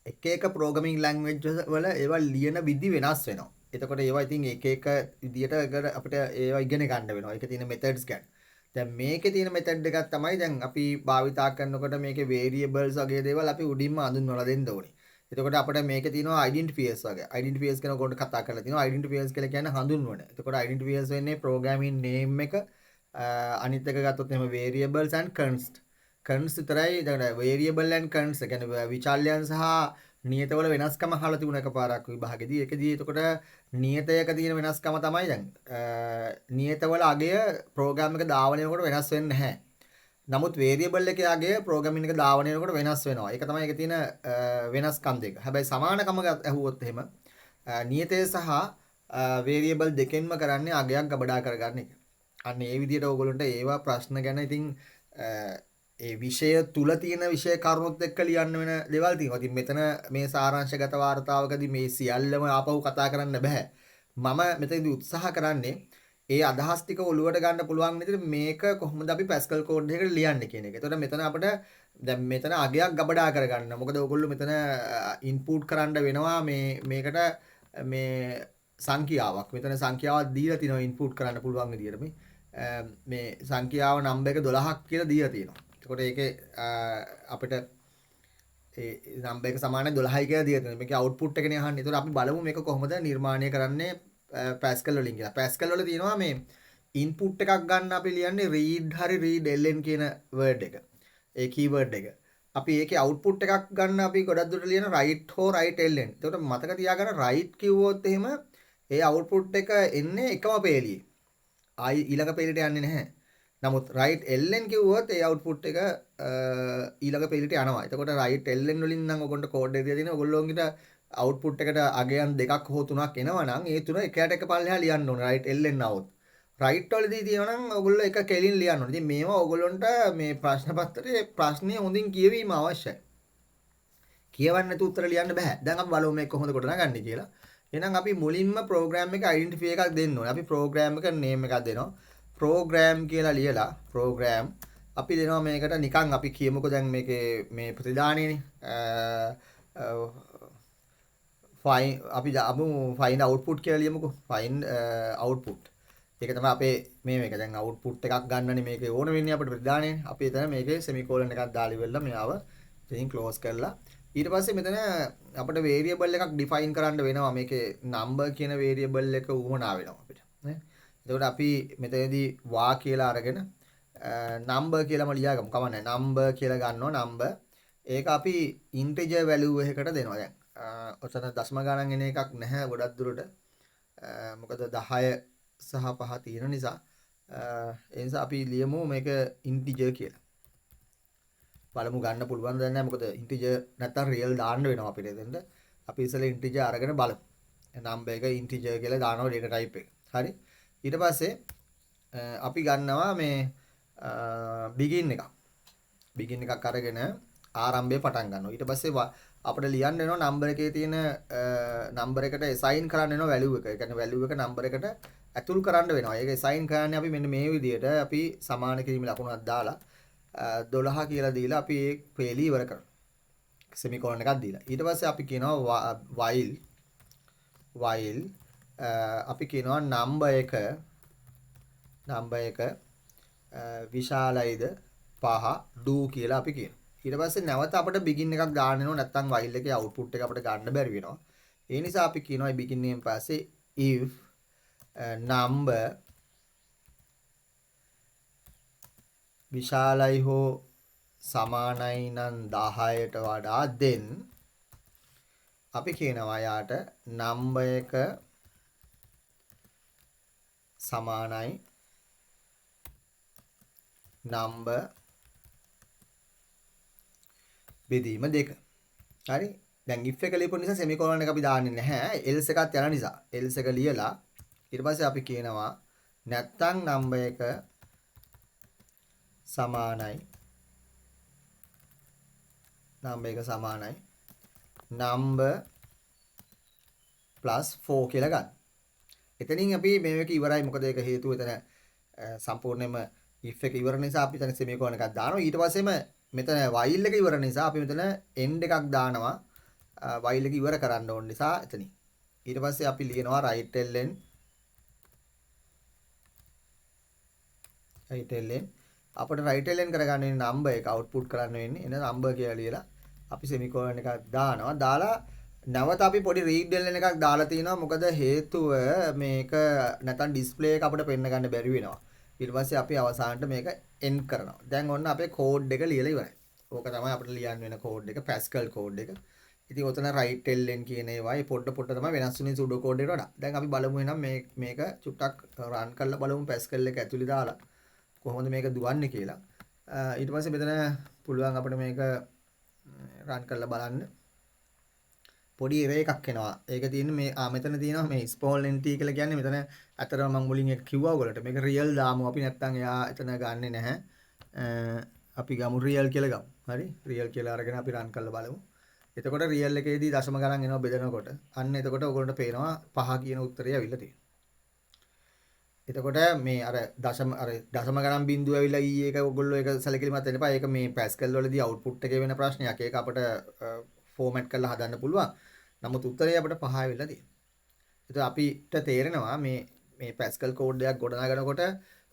එක එක ප්‍රෝග්‍රෑමින් ලැන්ග්වේජ් වල ඒවා ලියන විදි වෙනස් වෙනවා. එතකොට ඒවා ඉතින් එක එක විදියට අපිට ඒවා ඉගෙන ගන්න වෙනවා. ඒකේ තියෙන මෙතඩ්ස් ගැන. දැන් මේකේ තියෙන මෙතඩ් එකක් තමයි දැන් අපි භාවිතා කරනකොට මේකේ වේරියබල්ස් වගේ දේවල් අපි උඩින්ම හඳුන්වලා දෙන්න ඕනේ. එතකොට අපිට මේකේ තියෙනවා අයිඩෙන්ටිෆයර්ස් වගේ. අයිඩෙන්ටිෆයර්ස් කියන කොට කතා කරලා තියෙනවා. අයිඩෙන්ටිෆයර්ස් කියලා කියන්නේ හඳුන්වන. එතකොට අයිඩෙන්ටිෆයර්ස් වෙන්නේ ප්‍රෝග්‍රෑමින් නේම් එක අනිත් එක ගත්තොත් එහෙම variables and const කන්ස් විතරයි. දැන් variable and const කියන්නේ විචල්යන් සහ නියතවල වෙනස්කම අහලා තිබුණ එකපාරක් විභාගෙදී. ඒකදී එතකොට නියතයක තියෙන වෙනස්කම තමයි දැන් නියතවල අගය ප්‍රෝග්‍රෑම් එක ධාවනය වෙනකොට වෙනස් වෙන්නේ නැහැ. නමුත් variable එකේ අගය ප්‍රෝග්‍රෑමින් එක ධාවනය වෙනකොට වෙනස් වෙනවා. ඒක තමයි ඒකේ තියෙන වෙනස්කම් දෙක. හැබැයි සමානකම ඇහුවොත් එහෙම නියතය සහ variable දෙකෙන්ම කරන්නේ අගයක් ගබඩා කරගන්න එක. අන්න ඒ විදිහට ඕගොල්ලන්ට ඒවා ප්‍රශ්න ගැන ඉතින් ඒ විෂය තුල තියෙන විෂය කරුණුත් එක්ක ලියන්න වෙන දේවල් තියෙනවා. ඉතින් මෙතන මේ සාරාංශගත වාර්තාවකදී මේ සියල්ලම ආපහු කතා කරන්න බෑ. මම මෙතනදී උත්සාහ කරන්නේ ඒ අදහස් ටික ඔලුවට ගන්න පුළුවන් විදිහට මේක කොහොමද අපි පැස්කල් කෝඩ් එකකට ලියන්නේ කියන එක. එතකොට මෙතන අපිට දැන් මෙතන අගයක් ගබඩා කරගන්න. මොකද ඔයගොල්ලෝ මෙතන ඉන්පුට් කරන්න වෙනවා මේකට මේ සංඛ්‍යාවක්. මෙතන සංඛ්‍යාවක් දීලා තිනවා ඉන්පුට් කරන්න පුළුවන් විදිහට මේ සංඛ්‍යාව නම්බර් එක 12ක් කියලා දීලා තියෙනවා. එතකොට ඒකේ අපිට ඒ නම්බර් එක සමානයි 12යි කියලා දීලා තියෙනවා. මේකේ අවුට්පුට් එකනේ අහන්නේ. එතකොට අපි බලමු මේක කොහොමද නිර්මාණය කරන්නේ පැස්කල් වලින් කියලා. පැස්කල් වල තියෙනවා මේ ඉන්පුට් එකක් ගන්න අපි ලියන්නේ read හරි read ln කියන වර්ඩ් එක. ඒ කීවර්ඩ් එක. අපි ඒකේ අවුට්පුට් එකක් ගන්න අපි ගොඩක් දුරට ලියන write හෝ write ln. එතකොට මතක තියාගන්න write කිව්වොත් එහෙම ඒ අවුට්පුට් එක එන්නේ එකම පේලියේ. ආයි ඊළඟ පේලියට යන්නේ නැහැ. නමුත් write ln කිව්වොත් ඒ output එක ඊළඟ පේලියට යනවා. එතකොට write ln වලින් නම් ඔයගොල්ලෝ කෝඩ් එක දීලා තියෙනවා. ඔයගොල්ලෝන්ට output එකට අගයන් දෙකක් හෝ තුනක් එනවා නම් ඒ තුන එකට එක පල්ලෙහා ලියන්න ඕනේ. write ln આવොත්. write වලදී තියෙනවා නම් ඔයගොල්ලෝ එක කෙලින් ලියන්න ඕනේ. ඉතින් මේවා ඔයගොල්ලන්ට මේ ප්‍රශ්න පත්‍රයේ ප්‍රශ්නේ හොඳින් කියවීම අවශ්‍යයි. කියවන්න නැතුව උත්තර ලියන්න බෑ. දැන් අපි බලමු මේක කොහොමද ගොඩනගන්නේ කියලා. එහෙනම් අපි මුලින්ම ප්‍රෝග්‍රෑම් එක ඩෙන්ටිෆයි එකක් දෙන්න ඕනේ. අපි ප්‍රෝග්‍රෑම් එක නේම් එකක් දෙනවා. ප්‍රෝග්‍රෑම් කියලා ලියලා ප්‍රෝග්‍රෑම් අපි දෙනවා මේකට නිකන් අපි කියමුකෝ දැන් මේකේ මේ ප්‍රතිදානයනේ ෆයින් අපි දාමු ෆයින්ඩ් අවුට්පුට් කියලා ලියමුකෝ ෆයින්ඩ් අවුට්පුට් ඒක තමයි අපේ මේක දැන් අවුට්පුට් එකක් ගන්නනේ මේකේ ඕන වෙන්නේ අපිට ප්‍රතිදානයනේ අපි එතන මේකේ සෙමිකෝලන් එකක් දාලා ඉවරලා මෙයාව ඉතින් ක්ලෝස් කරලා ඊට පස්සේ මෙතන අපිට වේරියබල් එකක් ඩිෆයින් කරන්න වෙනවා මේකේ නම්බර් කියන වේරියබල් එක උවමනා වෙනවා අපිට නේ එතකොට අපි මෙතනදී වා කියලා අරගෙන නම්බර් කියලාම ලියාගමු. කමන්නේ නම්බර් කියලා ගන්නවා නම්බර්. ඒක අපි ඉන්ටිජර් වැලියු එකකට දෙනවා දැන්. ඔතන දශම ගණන් එන එකක් නැහැ ගොඩක් දුරට. මොකද 10 සහ 5 තියෙන නිසා ඒ නිසා අපි ලියමු මේක ඉන්ටිජර් කියලා. බලමු ගන්න පුළුවන් දැන් නැහැ මොකද ඉන්ටිජර් නැත්තම් රියල් දාන්න වෙනවා අපිට එතෙන්ට. අපි ඉස්සෙල්ලා ඉන්ටිජර් අරගෙන බලමු. නම්බර් එක ඉන්ටිජර් කියලා දානවා ඩේටා ටයිප් එක. හරි. ඊට පස්සේ අපි ගන්නවා මේ begin එකක් අරගෙන ආරම්භය පටන් ගන්නවා. ඊට පස්සේ අපිට ලියන්න වෙනවා නම්බර් එකේ තියෙන නම්බර එකට assign කරන්න වෙනවා value එක. ඒ කියන්නේ value එක නම්බර එකට ඇතුල් කරන්න වෙනවා. ඒක assign කරන්නේ අපි මෙන්න මේ විදිහට අපි සමාන කිරීම ලකුණක් දාලා 12 කියලා දීලා අපි ඒ පේලි ඉවර කරනවා. semicolon එකක් දීලා. ඊට පස්සේ අපි කියනවා while අපි කියනවා නම්බර් එක විශාලයිද 5 do කියලා අපි කියනවා. ඊට පස්සේ නැවත අපිට begin එකක් දාන්න වෙනවා නැත්නම් while එකේ output එක අපිට ගන්න බැරි වෙනවා. ඒ නිසා අපි කියනවා මේ begin එකෙන් පස්සේ if number විශාලයි හෝ සමානයි නම් 10ට වඩා then අපි කියනවා යාට number එක සමානයි number බෙදීම 2. හරි. දැන් if එක ලියපු නිසා semicolon එක අපි දාන්නේ නැහැ. else එකත් යන නිසා else එක ලියලා ඊට පස්සේ අපි කියනවා නැත්තම් number එක සමානයි number plus 4 කියලා ගන්න. එතනින් අපි මේක ඉවරයි. මොකද ඒක හේතුව එතන සම්පූර්ණයෙන්ම if එක ඉවර නිසා අපි එතන semicolon එකක් දානවා. ඊට පස්සේම මෙතන while එක ඉවර නිසා අපි මෙතන end එකක් දානවා. while එක ඉවර කරන්න ඕන නිසා එතනින්. ඊට පස්සේ අපි ලියනවා right ln අපිට right ln කරගන්න වෙන්නේ number එක output කරන්න වෙන්නේ. එන number කියලා ලියලා අපි semicolon එකක් දානවා. දාලා නැවත අපි පොඩි read ln එකක් දාලා තිනවා. මොකද හේතුව මේක නැත්නම් display එක අපිට පෙන්න ගන්න බැරි වෙනවා. ඊට පස්සේ අපි අවසානට මේක end කරනවා. දැන් ඔන්න අපේ code එක ලියලා ඉවරයි. ඕක තමයි අපිට ලියන්න වෙන code එක Pascal code එක. ඉතින් ඔතන right ln කියන ඒවායි පොඩ තමයි වෙනස් වෙන්නේ sudo code එකට වඩා. දැන් අපි බලමු එහෙනම් මේක චුට්ටක් run කරලා බලමු Pascal එක ඇතුලේ දාලා කොහොමද මේක දුවන්නේ කියලා. ඊට පස්සේ මෙතන පුළුවන් අපිට මේක run කරලා බලන්න. පොඩි error එකක් එනවා. ඒක තියෙන්නේ මේ මෙතන තියෙනවා මේ small nt කියලා කියන්නේ මෙතන අතරම මම මුලින් එක කිව්වා ඔයගොල්ලන්ට මේක real දාමු අපි නැත්තම් එයා එතන ගන්නෙ නැහැ. අපි ගමු real කියලා ගමු. හරි? real කියලා අරගෙන අපි run කරලා බලමු. එතකොට real එකේදී දශම ගණන් එනවා බෙදනකොට. අන්න එතකොට ඔයගොල්ලන්ට පේනවා 5 කියන උත්තරය අවිල්ල තියෙනවා. එතකොට මේ අර දශම ගණන් බිඳුව ඇවිල්ලා ඊ එක ඔයගොල්ලෝ ඒක සැලකිලිමත් වෙන්න එපා. ඒක මේ Pascal වලදී output එකේ වෙන ප්‍රශ්නයක්. ඒක අපිට format කරලා හදන්න පුළුවන්. නමුත් උත්තරේ අපිට 5 ඇවිල්ලා තියෙනවා. ඒත් අපිට තේරෙනවා මේ Pascal code එකක් ගොඩනගනකොට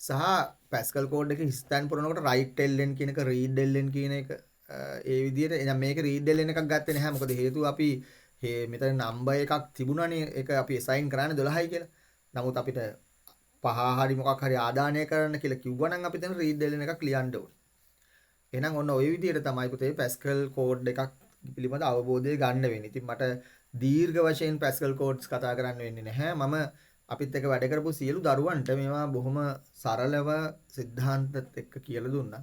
සහ Pascal code එකේ ස්ථාන පුරනකොට right ln කියන එක read ln කියන එක ඒ විදිහට එහෙනම් මේක read ln එකක් ගත්තේ නැහැ. මොකද හේතුව අපි මෙතන number එකක් තිබුණානේ. ඒක අපි assign කරන්නේ 12යි කියලා. නමුත් අපිට 5 හරි මොකක් හරි ආදානය කරන්න කියලා කිව්වනම් අපි දැන් read ln එකක් ලියන්න ඕනේ. එහෙනම් ඔන්න ওই විදිහට තමයි පුතේ Pascal code එකක් පිළිබඳ අවබෝධය ගන්න වෙන්නේ. ඉතින් මට දීර්ඝ වශයෙන් Pascal codes කතා කරන්න වෙන්නේ නැහැ. මම අපිත් එක්ක වැඩ කරපු සියලු දරුවන්ට මේවා බොහොම සරලව સિદ્ધාන්තත් එක්ක කියලා දුන්නා.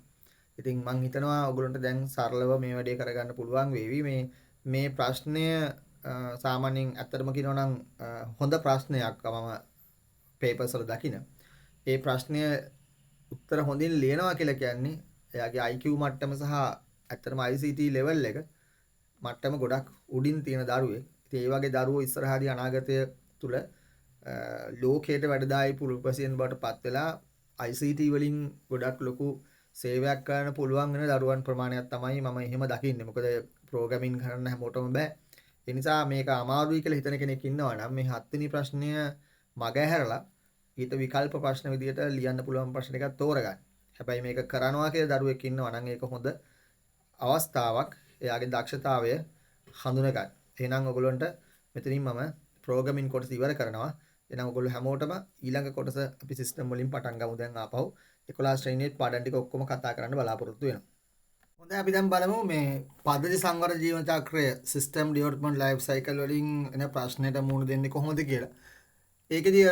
ඉතින් මම හිතනවා ඔයගොල්ලන්ට දැන් සරලව මේ වැඩේ කරගන්න පුළුවන් වේවි. මේ ප්‍රශ්නය සාමාන්‍යයෙන් ඇත්තටම කියනවා නම් හොඳ ප්‍රශ්නයක් මම papers වල දකින. ඒ ප්‍රශ්නය උත්තර හොඳින් ලියනවා කියලා කියන්නේ එයාගේ IQ මට්ටම සහ ඇත්තටම ICT level එක මට්ටම ගොඩක් උඩින් තියෙන දරුවෙක්. ඉතින් ඒ වගේ දරුවෝ ඉස්සරහදී අනාගතය තුල ලෝකයට වැඩදායි පුරුපසියෙන් බවට පත් වෙලා ICT වලින් ගොඩක් ලොකු සේවයක් කරන්න පුළුවන් වෙන දරුවන් ප්‍රමාණයක් තමයි මම එහෙම දකින්නේ. මොකද ප්‍රෝග්‍රෑමින් කරන්න හැමෝටම බෑ. ඒ නිසා මේක අමාරුයි කියලා හිතන කෙනෙක් ඉන්නවා නම් මේ 7 වෙනි ප්‍රශ්නය මග ඇහැරලා ඊට විකල්ප ප්‍රශ්න විදියට ලියන්න පුළුවන් ප්‍රශ්න එකක් තෝරගන්න. හැබැයි මේක කරනවා කියලා දරුවෙක් ඉන්නවා නම් ඒක හොඳ අවස්ථාවක්. එයාගේ දක්ෂතාවය හඳුන ගන්න. එහෙනම් ඔයගොල්ලන්ට මෙතනින් මම ප්‍රෝග්‍රෑමින් කොටස ඉවර කරනවා. එහෙනම් ඔයගොල්ලෝ හැමෝටම ඊළඟ කොටස අපි සිස්ටම් වලින් පටන් ගමු. දැන් ආපහු 11 ශ්‍රේණියේ පාඩම් ටික ඔක්කොම කතා කරන්න බලාපොරොත්තු වෙනවා. හොඳයි අපි දැන් බලමු මේ පද්ධති සංවර ජීවන චක්‍රය සිස්ටම් ඩෙවලොප්මන්ට් ලයිෆ් සයිකල් වලින් එන ප්‍රශ්නෙට මුහුණ දෙන්නේ කොහොමද කියලා. ඒකෙදී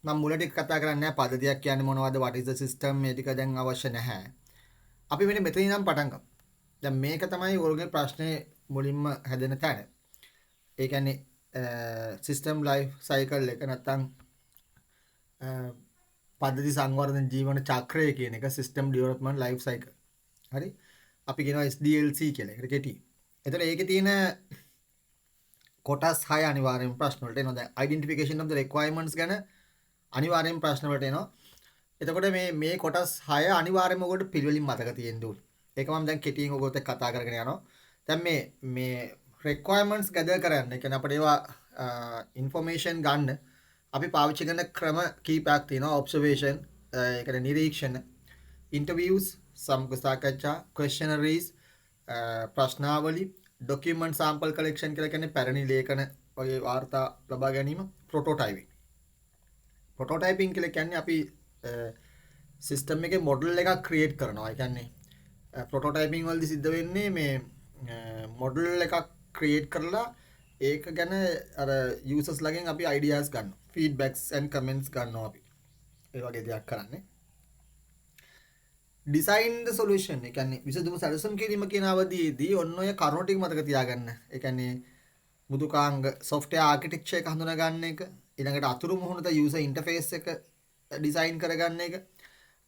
මම මුලට කතා කරන්නේ නැහැ පද්ධතියක් කියන්නේ මොනවද what is the system මේ ටික දැන් අවශ්‍ය නැහැ. අපි මෙතනින් නම් පටන් ගමු. දැන් මේක තමයි ඔයගොල්ලෝගේ ප්‍රශ්නේ මුලින්ම හැදෙන තැන. ඒ කියන්නේ සිස්ටම් ලයිෆ් සයිකල් එක නැත්තම් පද්ධති සංවර්ධන ජීවන චක්‍රය කියන එක සිස්ටම් ඩෙවලොප්මන්ට් ලයිෆ් සයිකල්. හරි? අපි කියනවා SDLC කියලා. ඒකට කෙටි. එතකොට ඒකේ තියෙන කොටස් 6 අනිවාර්යෙන් ප්‍රශ්න වලට එනවා. දැන් identification of the requirements ගැන අනිවාර්යෙන් ප්‍රශ්න වලට එනවා. එතකොට මේ කොටස් 6 අනිවාර්යෙන්ම ඔයගොල්ලෝ පිළිවෙලින් මතක තියෙන්න ඕනේ. ඒක මම දැන් කෙටියෙන් ඔයගොල්ලොත් එක්ක කතා කරගෙන යනවා. දැන් මේ requirements gather කරන්න. ඒ කියන්නේ අපිට ඒවා information ගන්න අපි පාවිච්චි කරන ක්‍රම කීපයක් තියෙනවා. observation, ඒ කියන්නේ නිරීක්ෂණ, interviews, සමුඛ සාකච්ඡා, questionnaires, ප්‍රශ්නාවලි, document sample collection කියලා කියන්නේ පැරණි ලේඛන වගේ වාර්තා ලබා ගැනීම, prototyping. prototyping කියලා කියන්නේ අපි සිස්ටම් එකේ මොඩල් එකක් ක්‍රියේට් කරනවා. ඒ කියන්නේ prototyping වලදී සිද්ධ වෙන්නේ මේ මොඩල් එකක් ක්‍රියේට් කරලා ඒක ගැන අර යූසර්ස් ලාගෙන් අපි ideas ගන්නවා. feedbacks and comments ගන්නවා අපි. ඒ වගේ දෙයක් කරන්නේ. design the solution. ඒ කියන්නේ විසඳුම සැලසුම් කිරීම කියන අවධියේදී ඔන්න ඔය කරුණු ටික මතක තියාගන්න. ඒ කියන්නේ මුදුකාංග software architecture එක හඳුනා ගන්න එක, ඊළඟට අතුරු මුහුණත user interface එක ඩිසයින් කරගන්න එක,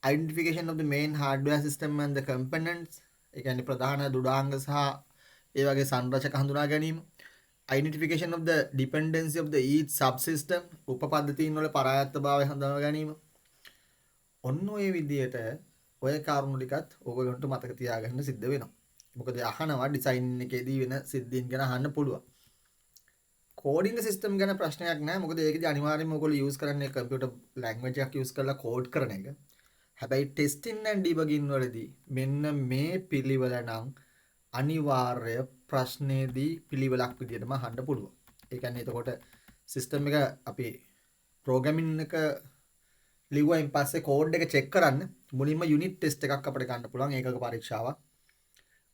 identification of the main hardware system and the components, ඒ කියන්නේ ප්‍රධාන දුඩාංග සහ ඒ වගේ සංරචක හඳුනා ගැනීම, identification of the dependency of the each subsystem, උපපද්ධතීන් වල පරායත්තභාවය හඳුනා ගැනීම. ඔන්න ඔය විදිහට ඔය කාරණු ටිකත් ඕගොල්ලන්ට මතක තියාගන්න සිද්ධ වෙනවා. මොකද අහනවා ඩිසයින් එකේදී වෙන සිද්ධීන් ගැන අහන්න පුළුවන්. කෝඩින් සිස්ටම් ගැන ප්‍රශ්නයක් නැහැ. මොකද ඒකදී අනිවාර්යයෙන්ම ඔයගොල්ලෝ යූස් කරන්නේ කම්පියුටර් ලැන්ග්වේජ් එකක් යූස් කරලා කෝඩ් කරන එක. හැබැයි ටෙස්ටින් ඇන්ඩ් ඩිබගින් වලදී මෙන්න මේ පිළිවෙල නම් අනිවාර්ය ප්‍රශ්නේදී පිළිවෙලක් විදිහටම අහන්න පුළුවන්. ඒ කියන්නේ එතකොට සිස්ටම් එක අපි ප්‍රෝග්‍රෑමින් එක ලිව්වයින් පස්සේ කෝඩ් එක චෙක් කරන්න මුලින්ම යුනිට් ටෙස්ට් එකක් අපිට ගන්න පුළුවන්. ඒකක පරීක්ෂාවක්.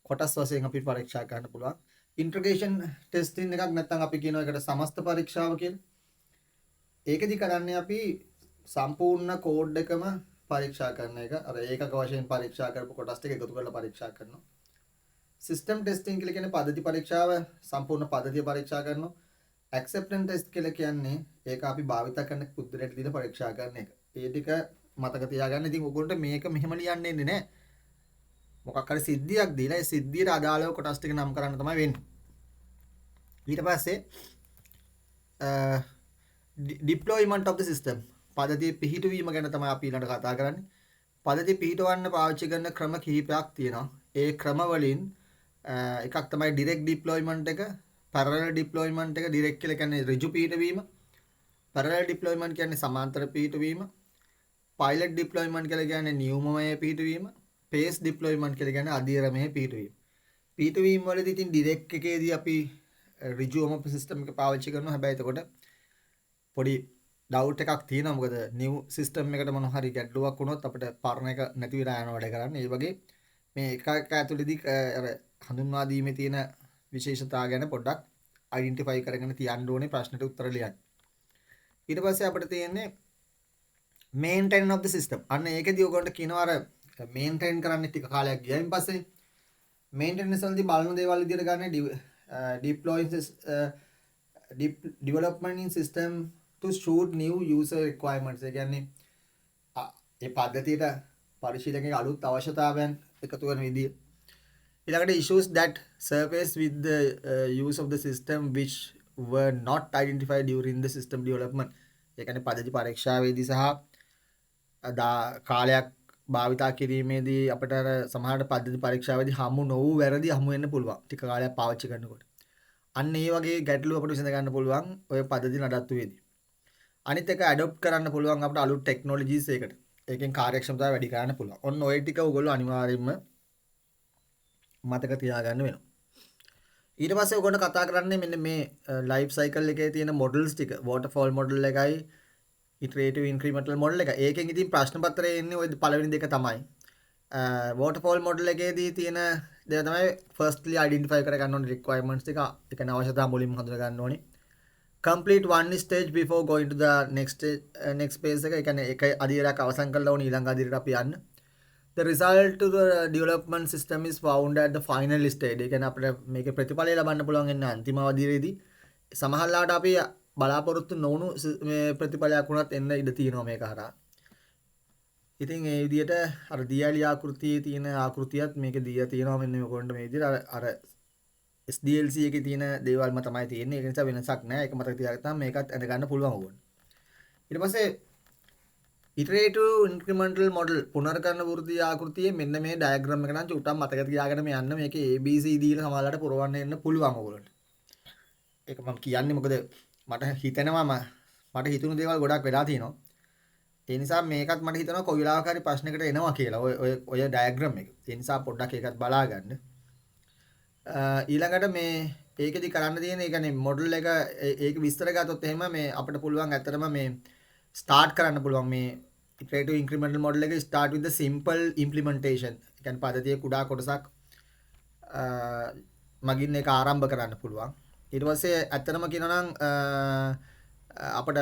කොටස් වශයෙන් අපි පරීක්ෂා කරන්න පුළුවන්. ඉන්ටග්‍රේෂන් ටෙස්ටින් එකක් නැත්නම් අපි කියනවා ඒකට සමස්ත පරීක්ෂාව කියලා. ඒකෙදි කරන්නේ අපි සම්පූර්ණ කෝඩ් එකම පරීක්ෂා කරන එක. අර ඒකක වශයෙන් පරීක්ෂා කරපු කොටස් ටික එකතු කරලා පරීක්ෂා කරනවා. සිස්ටම් ටෙස්ටිං කියලා කියන්නේ පද්ධති පරීක්ෂාව සම්පූර්ණ පද්ධතිය පරීක්ෂා කරනවා. ඇක්සෙප්ටන්ස් ටෙස්ට් කියලා කියන්නේ ඒක අපි භාවිත කරන පුද්ගලයාට දීලා පරීක්ෂා කරන එක. ඒ ටික මතක තියාගන්න. ඉතින් ඔයගොල්ලන්ට මේක මෙහෙම ලියන්න එන්නේ නැහැ. මොකක් හරි සිද්ධියක් දීලා ඒ සිද්ධියට අදාළව කොටස් ටික නම් කරන්න තමයි වෙන්නේ. ඊට පස්සේ deployment of the system, පද්ධතිය පිහිටුවීම ගැන තමයි අපි ඊළඟට කතා කරන්නේ. පද්ධතිය පිහිටවන්න පාවිච්චි කරන ක්‍රම කිහිපයක් තියෙනවා. ඒ ක්‍රම වලින් එකක් තමයි direct deployment එක, parallel deployment එක. direct කියලා කියන්නේ ඍජු පිහිටවීම, parallel deployment කියන්නේ සමාන්තර පිහිටවීම, pilot deployment කියලා කියන්නේ නියමමය පිහිටවීම, phase deployment කියලා කියන්නේ අධීරමය පිහිටවීම. පිහිටවීම වලදී ඉතින් direct එකේදී අපි ඍජුවම සිස්ටම් එක පාවිච්චි කරනවා. හැබැයි එතකොට පොඩි ඩවුට් එකක් තියෙනවා. මොකද නිව් සිස්ටම් එකට මොන හරි ගැටලුවක් වුණොත් අපිට පරණ එක නැති වෙලා යන වැඩ කරන්න. ඒ වගේ මේ එක ඇතුළේදී අර හඳුන්වා දීමේ තියෙන විශේෂතා ගැන පොඩ්ඩක් අයිඩෙන්ටිෆයි කරගෙන තියන්න ඕනේ ප්‍රශ්නෙට උත්තර ලියන්න. ඊට පස්සේ අපිට තියෙන්නේ මේන්ටේන් of the system. අන්න ඒකදී ඔයගොල්ලන්ට කියනවා අර මේන්ටේන් කරන්න ටික කාලයක් ගියායින් පස්සේ මේන්ටෙනන්ස් වලදී බලන දේවල් විදියට ගන්න development system to suit new user requirements. ඒ කියන්නේ ඒ පද්ධතියට පරිශීලකගේ අලුත් අවශ්‍යතාවයන් එකතු කරන විදිය. ඊළඟට issues that surface with the use of the system which were not identified during the system development. ඒ කියන්නේ පද්ධති පරීක්ෂාවේදී සහ කාලයක් භාවිතා කිරීමේදී අපිට අර සමහර පද්ධති පරීක්ෂාවේදී හමු නොවූ වැරදි හමු වෙන්න පුළුවන් ටික කාලයක් පාවිච්චි කරනකොට. අන්න ඒ වගේ ගැටලු අපිට විසඳ ගන්න පුළුවන් ඔය පද්ධති නඩත්තුවේදී. අනිත් එක ඇඩොප්ට් කරන්න පුළුවන් අපිට අලුත් ටෙක්නොලොජිස් එකකට. ඒකෙන් කාර්යක්ෂමතාවය වැඩි කරන්න පුළුවන්. ඔන්න ඔය ටික ඔයගොල්ලෝ අනිවාර්යයෙන්ම මතක තියාගන්න වෙනවා. ඊට පස්සේ ඔයගොල්ලෝ කතා කරන්නේ මෙන්න මේ ලයිෆ් සයිකල් එකේ තියෙන මොඩල්ස් ටික. waterfall model එකයි iterative incremental model එක. ඒකෙන් ඉතින් ප්‍රශ්න පත්‍රයේ එන්නේ ওই පළවෙනි දෙක තමයි. waterfall model එකේදී තියෙන දේ තමයි firstly identify කර ගන්න ඕනේ requirements ටික. ඒ කියන්නේ අවශ්‍යතා මුලින්ම හඳුනා ගන්න ඕනේ. complete one stage before going to the next phase එක. ඒ කියන්නේ එක අදියරක් අවසන් කරලා ඕනේ ඊළඟ අදියරට අපි යන්න. the result to the development system is found at the final stage. ඒ කියන්නේ අපිට මේකේ ප්‍රතිඵලය ලබන්න පුළුවන් වෙන අන්තිම අවධියේදී. සමහරවිට අපි බලාපොරොත්තු නොවුණු මේ ප්‍රතිඵලයක් වුණත් එන්න ඉඩ තියෙනවා මේක හරහා. ඉතින් ඒ විදිහට අර දියලි ආකෘතියේ තියෙන ආකෘතියත් මේක දීලා තියෙනවා මෙන්න මේකට මේ විදිහට අර SDLC එකේ තියෙන දේවල්ම තමයි තියෙන්නේ. ඒක නිසා වෙනසක් නැහැ. ඒක මතක තියාගත්තාම මේකත් ඇඳ ගන්න පුළුවන් ඕන. ඊට පස්සේ iterative incremental model පුනර්කරන වෘත්තීය ආකෘතියේ මෙන්න මේ ඩයග්‍රෑම් එක නම් චුට්ටක් මතක තියාගෙන මේ යන්න මේකේ ABCD කියලා සමහරවිට පුරවන්න එන්න පුළුවන් ඕගොල්ලන්ට. ඒක මම කියන්නේ මොකද මට හිතෙනවා මට හිතුණු දේවල් ගොඩක් වෙලා තියෙනවා. ඒ නිසා මේකත් මට හිතෙනවා කොයි වෙලාවක හරි ප්‍රශ්නයකට එනවා කියලා. ඔය ඩයග්‍රෑම් එක. ඒ නිසා පොඩ්ඩක් ඒකත් බලා ගන්න. ඊළඟට මේ ඒකෙදි කරන්න තියෙන ඒ කියන්නේ මොඩල් එක ඒක විස්තර ගත්තොත් එහෙම මේ අපිට පුළුවන් ඇත්තටම මේ ස්ටාර්ට් කරන්න පුළුවන් මේ iterative incremental model එක start with the simple implementation. ඒ කියන්නේ පද්ධතියේ කුඩා කොටසක් මගින් ඒක ආරම්භ කරන්න පුළුවන්. ඊට පස්සේ ඇත්තටම කියනවා නම් අපිට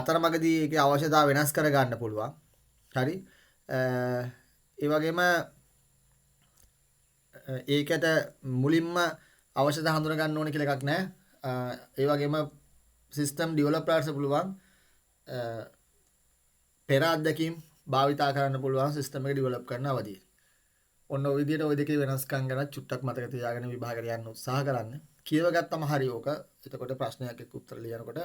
අතරමඟදී ඒකේ අවශ්‍යතාව වෙනස් කර ගන්න පුළුවන්. හරි. ඒ වගේම ඒකට මුලින්ම අවශ්‍යතා හඳුනා ගන්න ඕනේ කියලා එකක් නැහැ. ඒ වගේම සිස්ටම් ඩෙවලොපර්ස්ට පුළුවන් පෙර අත්දැකීම් භාවිතා කරන්න පුළුවන් සිස්ටම් එක ඩෙවලොප් කරන අවධියේ. ඔන්න ඔය විදිහට ඔය දෙකේ වෙනස්කම් ගැන චුට්ටක් මතක තියාගෙන විභාගයට යන්න උත්සාහ කරන්න. කියව ගත්තම හරි ඕක. එතකොට ප්‍රශ්නයක් එක්ක උත්තර ලියනකොට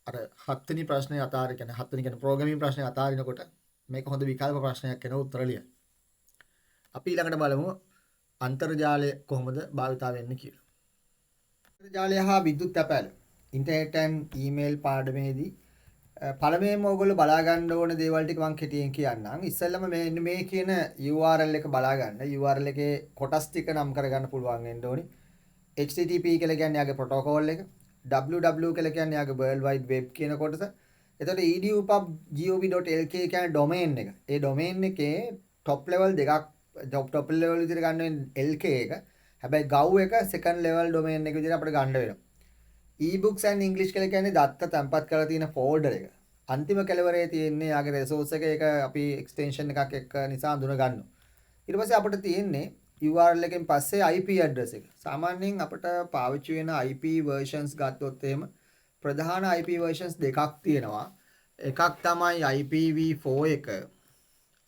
අර 7 වෙනි ප්‍රශ්නේ අතාරින කියන්නේ 7 වෙනි කියන්නේ ප්‍රෝග්‍රෑමින් ප්‍රශ්නේ අතාරිනකොට මේක හොඳ විකල්ප ප්‍රශ්නයක් වෙන උත්තර ලියන්න. අපි ඊළඟට බලමු අන්තර්ජාලය කොහොමද භාවිතා වෙන්නේ කියලා. අන්තර්ජාලය හා විද්‍යුත් තැපෑල ඉන්ටර්නෙට් and ඊමේල් පාඩමේදී පළමුවෙන්ම ඔයගොල්ලෝ බලා ගන්න ඕන දේවල් ටික මම කෙටියෙන් කියන්නම්. ඉස්සෙල්ලම මේ කියන URL එක බලා ගන්න. URL එකේ කොටස් ටික නම් කරගන්න පුළුවන් වෙන්න ඕනි. HTTP කියලා කියන්නේ යාගේ ප්‍රොටෝකෝල් එක. www කියලා කියන්නේ යාගේ World Wide Web කියන කොටස. එතකොට edupub.gov.lk කියන්නේ ඩොමේන් එක. ඒ ඩොමේන් එකේ টপ ලෙවල් දෙකක් টপ ලෙවල් විදිහට ගන්න වෙන්නේ LK එක. හැබැයි gov එක සෙකන්ඩ් ලෙවල් ඩොමේන් එක විදිහට අපිට ගන්න වෙනවා. ebooks and english කියලා කියන්නේ දත්ත තැම්පත් කරලා තියෙන ෆෝල්ඩර් එක. අන්තිම කෙලවරේ තියෙන්නේ යාගේ රිසෝස් එක. ඒක අපි එක්ස්ටෙන්ෂන් එකක් එක්ක නිසා අඳුන ගන්නවා. ඊට පස්සේ අපිට තියෙන්නේ URL එකෙන් පස්සේ IP address එක. සාමාන්‍යයෙන් අපිට පාවිච්චි වෙන IP versions ගත්තොත් එහෙම ප්‍රධාන IP versions දෙකක් තියෙනවා. එකක් තමයි IPv4 එක.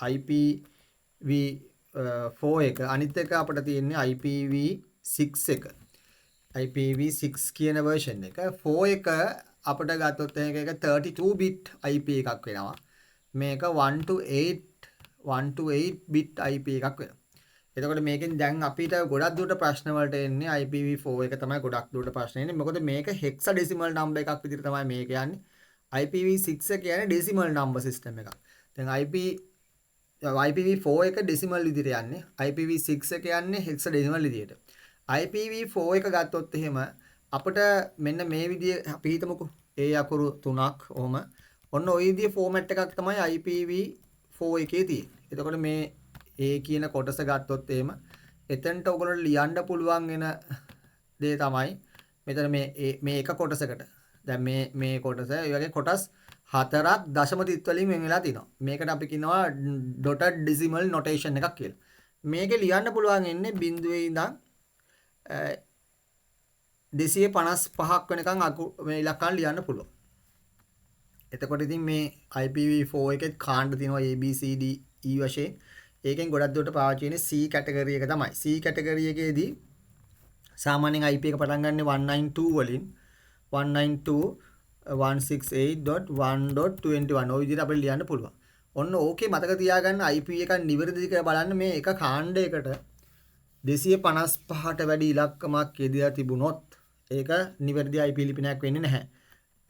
IPv4 එක. අනිත් එක අපිට තියෙන්නේ IPv6 එක. IPv6 කියන version එක. 4 එක අපිට ගත්තොත් ඒක 32 bit IP එකක් වෙනවා. මේක 1 to 8 bit IP එකක් වෙනවා. එතකොට මේකෙන් දැන් අපිට ගොඩක් දුරට ප්‍රශ්න වලට එන්නේ IPv4 එක තමයි ගොඩක් දුරට ප්‍රශ්න එන්නේ. මොකද මේක hexadecimal number එකක් විදිහට තමයි මේක යන්නේ. IPv6 එක කියන්නේ decimal number system එකක්. දැන් IPv4 එක decimal විදිහට යන්නේ. IPv6 එක යන්නේ hexadecimal විදිහට. IPv4 එක ගත්තොත් එහෙම අපිට මෙන්න මේ විදිය අපි හිතමුකෝ. ඒ අකුරු 3ක් ඔහම. ඔන්න ওই විදිය ෆෝමැට් එකක් තමයි IPv4 එකේ තියෙන්නේ. එතකොට මේ ඒ කියන කොටස ගත්තොත් එහෙම එතනට ඔයගොල්ලෝ ලියන්න පුළුවන් වෙන දේ තමයි මෙතන මේ එක කොටසකට. දැන් මේ කොටස ඒ වගේ කොටස් 4ක් දශම තිත් වලින් වෙන් වෙලා තිනවා. මේකට අපි කියනවා dotted decimal notation එකක් කියලා. මේකේ ලියන්න පුළුවන් ඉන්නේ බිඳුවේ ඉඳන් 255ක් වෙනකන් මේ ඉලක්කම් ලියන්න පුළුවන්. එතකොට ඉතින් මේ IPv4 එකේ කාණ්ඩ තියෙනවා ABCD E වශයෙන්. ඒකෙන් ගොඩක් දුරට පාවිච්චි වෙන්නේ C කැටගරි එක තමයි. C කැටගරි එකේදී සාමාන්‍යයෙන් IP එක පටන් ගන්න 192 වලින් 192.168.1.21 ඔය විදිහට අපිට ලියන්න පුළුවන්. ඔන්න ඕකේ මතක තියාගන්න IP එක නිවැරදිද කියලා බලන්න මේ එක කාණ්ඩයකට 255ට වැඩි ඉලක්කමක් යෙදලා තිබුණොත් ඒක නිවැරදි IP ලිපිනයක් වෙන්නේ නැහැ.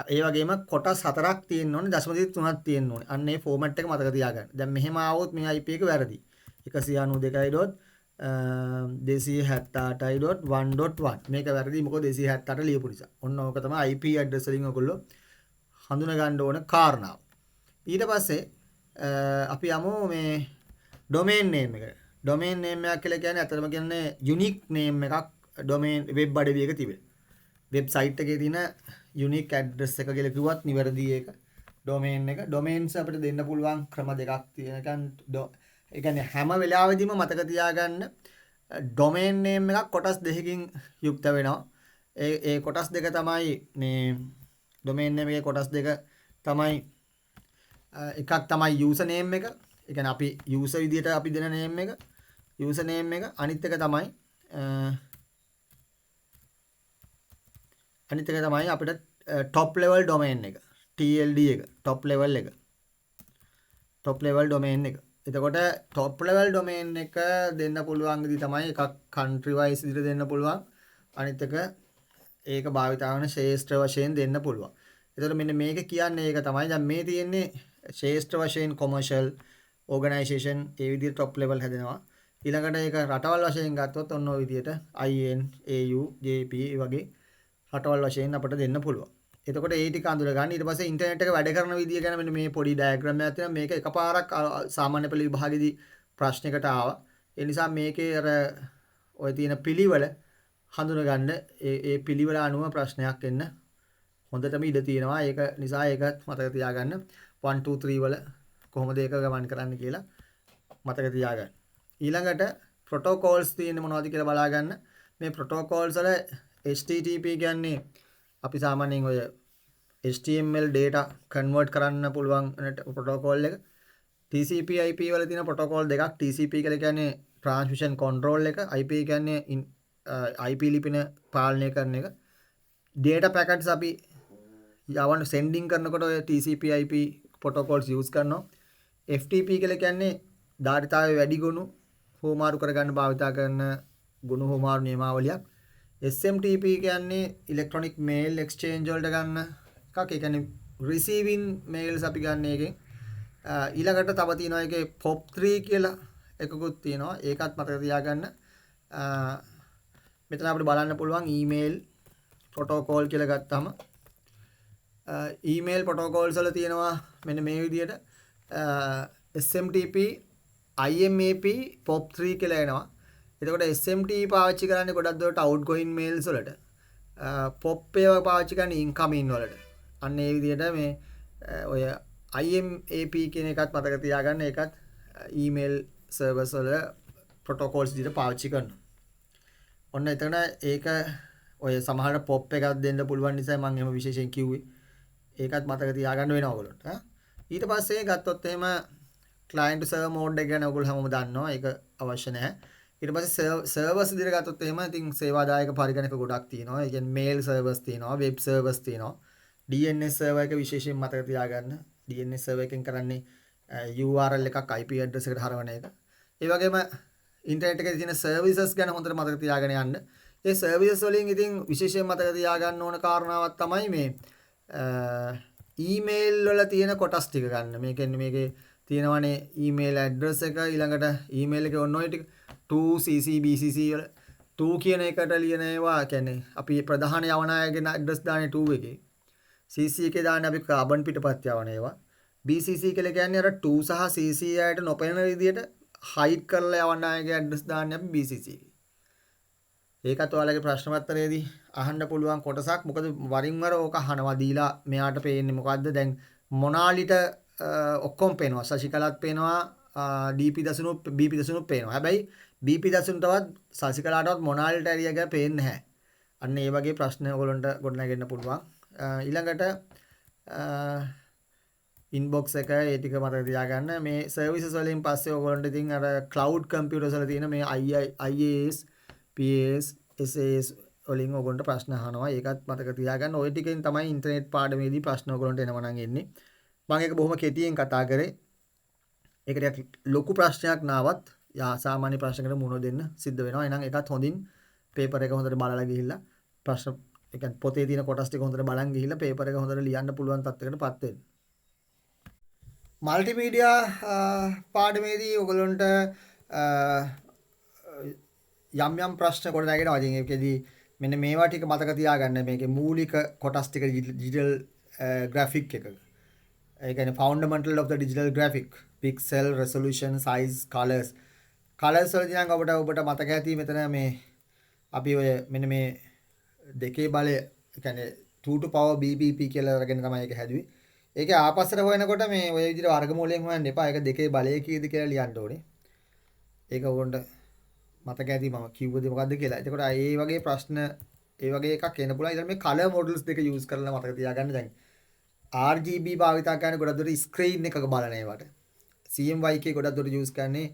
ඒ වගේම කොටස් 4ක් තියෙන්න ඕනේ දශම 3ක් තියෙන්න ඕනේ. අන්න ඒ ෆෝමැට් එක මතක තියාගන්න. දැන් මෙහෙම ආවොත් මේ IP එක වැරදි. 192.278.1.1 මේක වැරදි. මොකද 278 ලියපු නිසා. ඔන්න ඕක තමයි IP ඇඩ්‍රස් වලින් ඔයගොල්ලෝ හඳුනා ගන්න ඕන කාරණාව. ඊට පස්සේ අපි යමු මේ ඩොමේන් නේම් එක. ඩොමේන් නේම් එකක් කියලා කියන්නේ අතරම කියන්නේ යුනික් නේම් එකක් ඩොමේන් වෙබ් අඩවියක තිබෙන. වෙබ්සයිට් එකේ තියෙන යුනික් ඇඩ්‍රස් එක කියලා කිව්වත් නිවැරදි ඒක. ඩොමේන් එක. ඩොමේන්ස් අපිට දෙන්න පුළුවන් ක්‍රම දෙකක් තියෙනකන් ඒ කියන්නේ හැම වෙලාවෙදීම මතක තියාගන්න ඩොමේන් නේම් එකක් කොටස් දෙකකින් යුක්ත වෙනවා. ඒ කොටස් දෙක තමයි මේ ඩොමේන් නේම් එකේ කොටස් දෙක තමයි එකක් තමයි යූසර් නේම් එක. ඒ කියන්නේ අපි යූසර් විදියට අපි දෙන නේම් එක. යූසර් නේම් එක. අනිත් එක තමයි අනිත් එක තමයි අපිට top level domain එක. TLD එක. top level එක. top level domain එක. එතකොට top level domain එක දෙන්න පුළුවන් විදි තමයි එකක් country wise විදිහට දෙන්න පුළුවන්. අනිත් එක ඒක භාවිතා කරන ශේෂ්ත්‍ර වශයෙන් දෙන්න පුළුවන්. එතකොට මෙන්න මේක කියන්නේ ඒක තමයි. දැන් මේ තියෙන්නේ ශේෂ්ත්‍ර වශයෙන් commercial organisation ඒ විදිහට top level හැදෙනවා. ඊළඟට ඒක රටවල් වශයෙන් ගත්තොත් ඔන්න ඔය විදිහට IN, AU, JP වගේ රටවල් වශයෙන් අපිට දෙන්න පුළුවන්. එතකොට ඒ ටික අඳුර ගන්න. ඊට පස්සේ ඉන්ටර්නෙට් එක වැඩ කරන විදිය ගැන මෙන්න මේ පොඩි ඩයග්‍රෑම් එකක් තියෙනවා. මේක එකපාරක් සාමාන්‍ය පෙළ විභාගෙදී ප්‍රශ්නයකට ආවා. ඒ නිසා මේකේ අර ඔය තියෙන පිළිවෙල හඳුන ගන්න ඒ පිළිවෙල අනුව ප්‍රශ්නයක් එන්න හොඳටම ඉඩ තියෙනවා. ඒක නිසා ඒකත් මතක තියාගන්න. 1 2 3 වල කොහොමද ඒක ගමන් කරන්න කියලා මතක තියාගන්න. ඊළඟට ප්‍රොටෝකෝල්ස් තියෙන්නේ මොනවද කියලා බලා ගන්න. මේ ප්‍රොටෝකෝල්ස් වල HTTP කියන්නේ අපි සාමාන්‍යයෙන් ඔය HTML data convert කරන්න පුළුවන් ප්‍රොටෝකෝල් එක. TCP IP වල තියෙන ප්‍රොටෝකෝල් දෙකක්. TCP කියලා කියන්නේ transmission control එක. IP කියන්නේ IP ලිපින පාලනය කරන එක. data packets අපි යවන්න sending කරනකොට ඔය TCP IP protocols use කරනවා. FTP කියලා කියන්නේ ධාරිතාවේ වැඩි ගුණ හෝමාරු කරගන්න භාවිතා කරන ගුණ හෝමාරු නියමාවලියක්. SMTP කියන්නේ electronic mail exchange වලට ගන්න එකක්. ඒ කියන්නේ receiving mails අපි ගන්න එකෙන්. ඊළඟට තව තියෙනවා ඒකේ POP3 කියලා එකකුත් තියෙනවා. ඒකත් මතක තියාගන්න. මෙතන අපිට බලන්න පුළුවන් email protocol කියලා ගත්තාම email protocols වල තියෙනවා මෙන්න මේ විදිහට SMTP, IMAP, POP3 කියලා එනවා. එතකොට SMTP පාවිච්චි කරන්නේ ගොඩක් දුරට outgoing mails වලට. POP ඒවා පාවිච්චි කරන්නේ incoming වලට. අන්න ඒ විදිහට මේ ඔය IMAP කියන එකත් මතක තියාගන්න. ඒකත් email service වල protocols විදිහට පාවිච්චි කරනවා. ඔන්න එතන ඒක ඔය සමහරට POP එකක් දෙන්න පුළුවන් නිසා මම එහෙම විශේෂයෙන් කිව්වේ. ඒකත් මතක තියාගන්න වෙනවා ඔයගොල්ලන්ට. ඊට පස්සේ ගත්තොත් එහෙම client to server mode එක ගැන ඔයගොල්ලෝ හැමෝම දන්නවා. ඒක අවශ්‍ය නැහැ. ඊට පස්සේ සර්වර්ස් විදිහට ගත්තොත් එහෙම ඉතින් සේවාදායක පරිගණක ගොඩක් තියෙනවා. ඒ කියන්නේ මේල් සර්වර්ස් තියෙනවා, වෙබ් සර්වර්ස් තියෙනවා. DNS සර්වර් එක විශේෂයෙන් මතක තියාගන්න. DNS සර්වර් එකෙන් කරන්නේ URL එකක් IP address එකට හරවන එක. ඒ වගේම ඉන්ටර්නෙට් එකේ තියෙන සර්විසස් ගැන හොඳට මතක තියාගෙන යන්න. ඒ සර්විසස් වලින් ඉතින් විශේෂයෙන් මතක තියාගන්න ඕන කාරණාවක් තමයි මේ ඊමේල් වල තියෙන කොටස් ටික ගන්න. මේ කියන්නේ මේකේ තියෙනවනේ ඊමේල් ඇඩ්‍රස් එක ඊළඟට ඊමේල් එකේ ඔන්න ඔය ටික 2cc bcc වල 2 කියන එකට ලියන ඒවා කියන්නේ අපි ප්‍රධාන යවන අයගේ ඇඩ්‍රස් දාන්නේ 2 එකේ. cc එකේ දාන්නේ අපි කාබන් පිටපත් යවන ඒවා. bcc කියලා කියන්නේ අර 2 සහ cc අයට නොපෙනෙන විදිහට හයිඩ් කරලා යවන අයගේ ඇඩ්‍රස් දාන්නේ අපි bcc එකේ. ඒකත් ඔයාලගේ ප්‍රශ්න පත්‍රයේදී අහන්න පුළුවන් කොටසක්. මොකද වරින් වර ඕක අහනවා දීලා මෙයාට පේන්නේ මොකද්ද දැන් මොනාලිට ඔක්කොම පේනවා. සසිකලත් පේනවා DP දසුණු BP දසුණු පේනවා. හැබැයි BP දසුණුටවත් සසිකලාටවත් මොනාලිට ඇරිය එක පේන්නේ නැහැ. අන්න ඒ වගේ ප්‍රශ්න ඔයගොල්ලන්ට ගොඩනගෙන්න පුළුවන්. ඊළඟට ඉන්බොක්ස් එක ඒ ටික මතක තියාගන්න. මේ සර්විසස් වලින් පස්සේ ඔයගොල්ලන්ට ඉතින් අර ක්ලවුඩ් කම්පියුටර්ස් වල තියෙන මේ IaaS PS SAS වලින් ඔයගොල්ලන්ට ප්‍රශ්න අහනවා. ඒකත් මතක තියාගන්න. ওই ටිකෙන් තමයි ඉන්ටර්නෙට් පාඩමේදී ප්‍රශ්න ඔයගොල්ලන්ට එනවා නම් එන්නේ. මම ඒක බොහොම කෙටියෙන් කතා කරේ. ඒකට ලොකු ප්‍රශ්නයක් නාවත් සාමාන්‍ය ප්‍රශ්නකට මුහුණ දෙන්න සිද්ධ වෙනවා. එහෙනම් ඒකත් හොඳින් පේපර් එක හොඳට බලලා ගිහිල්ලා ප්‍රශ්න ඒ කියන්නේ පොතේ තියෙන කොටස් ටික හොඳට බලන් ගිහිල්ලා පේපර් එක හොඳට ලියන්න පුළුවන් තත්යකටපත් වෙන්න. මල්ටිමීඩියා පාඩමේදී ඔයගොල්ලන්ට යම් යම් ප්‍රශ්න කොට නැගෙනවා. ඉතින් ඒකෙදී මෙන්න මේවා ටික මතක තියාගන්න. මේකේ මූලික කොටස් ටික ඩිජිටල් ග්‍රැෆික් එක. ඒ කියන්නේ fundamental of the digital graphic, pixel, resolution, size, colors. colors වලදී නම් ඔබට මතක ඇති මෙතන මේ අපි ඔය මෙන්න මේ දෙකේ බලය ඒ කියන්නේ 2 to power BBP කියලා අරගෙන තමයි ඒක හැදුවේ. ඒකේ ආපස්සට හොයනකොට මේ ඔය විදිහට වර්ගමූලයෙන් හොයන්න එපා. ඒක දෙකේ බලය කීයද කියලා ලියන්න ඕනේ. ඒක උගොන්ට මතක ඇති මම කිව්වද මොකද්ද කියලා. එතකොට ඒ වගේ ප්‍රශ්න ඒ වගේ එකක් එන්න පුළුවන්. ඉතින් මේ color models දෙක use කරලා මතක තියාගන්න. දැන් RGB භාවිතා කරන ගොඩක් දුරට ස්ක්‍රීන් එකක බලන ඒවට. CMYK ගොඩක් දුරට use කරන්නේ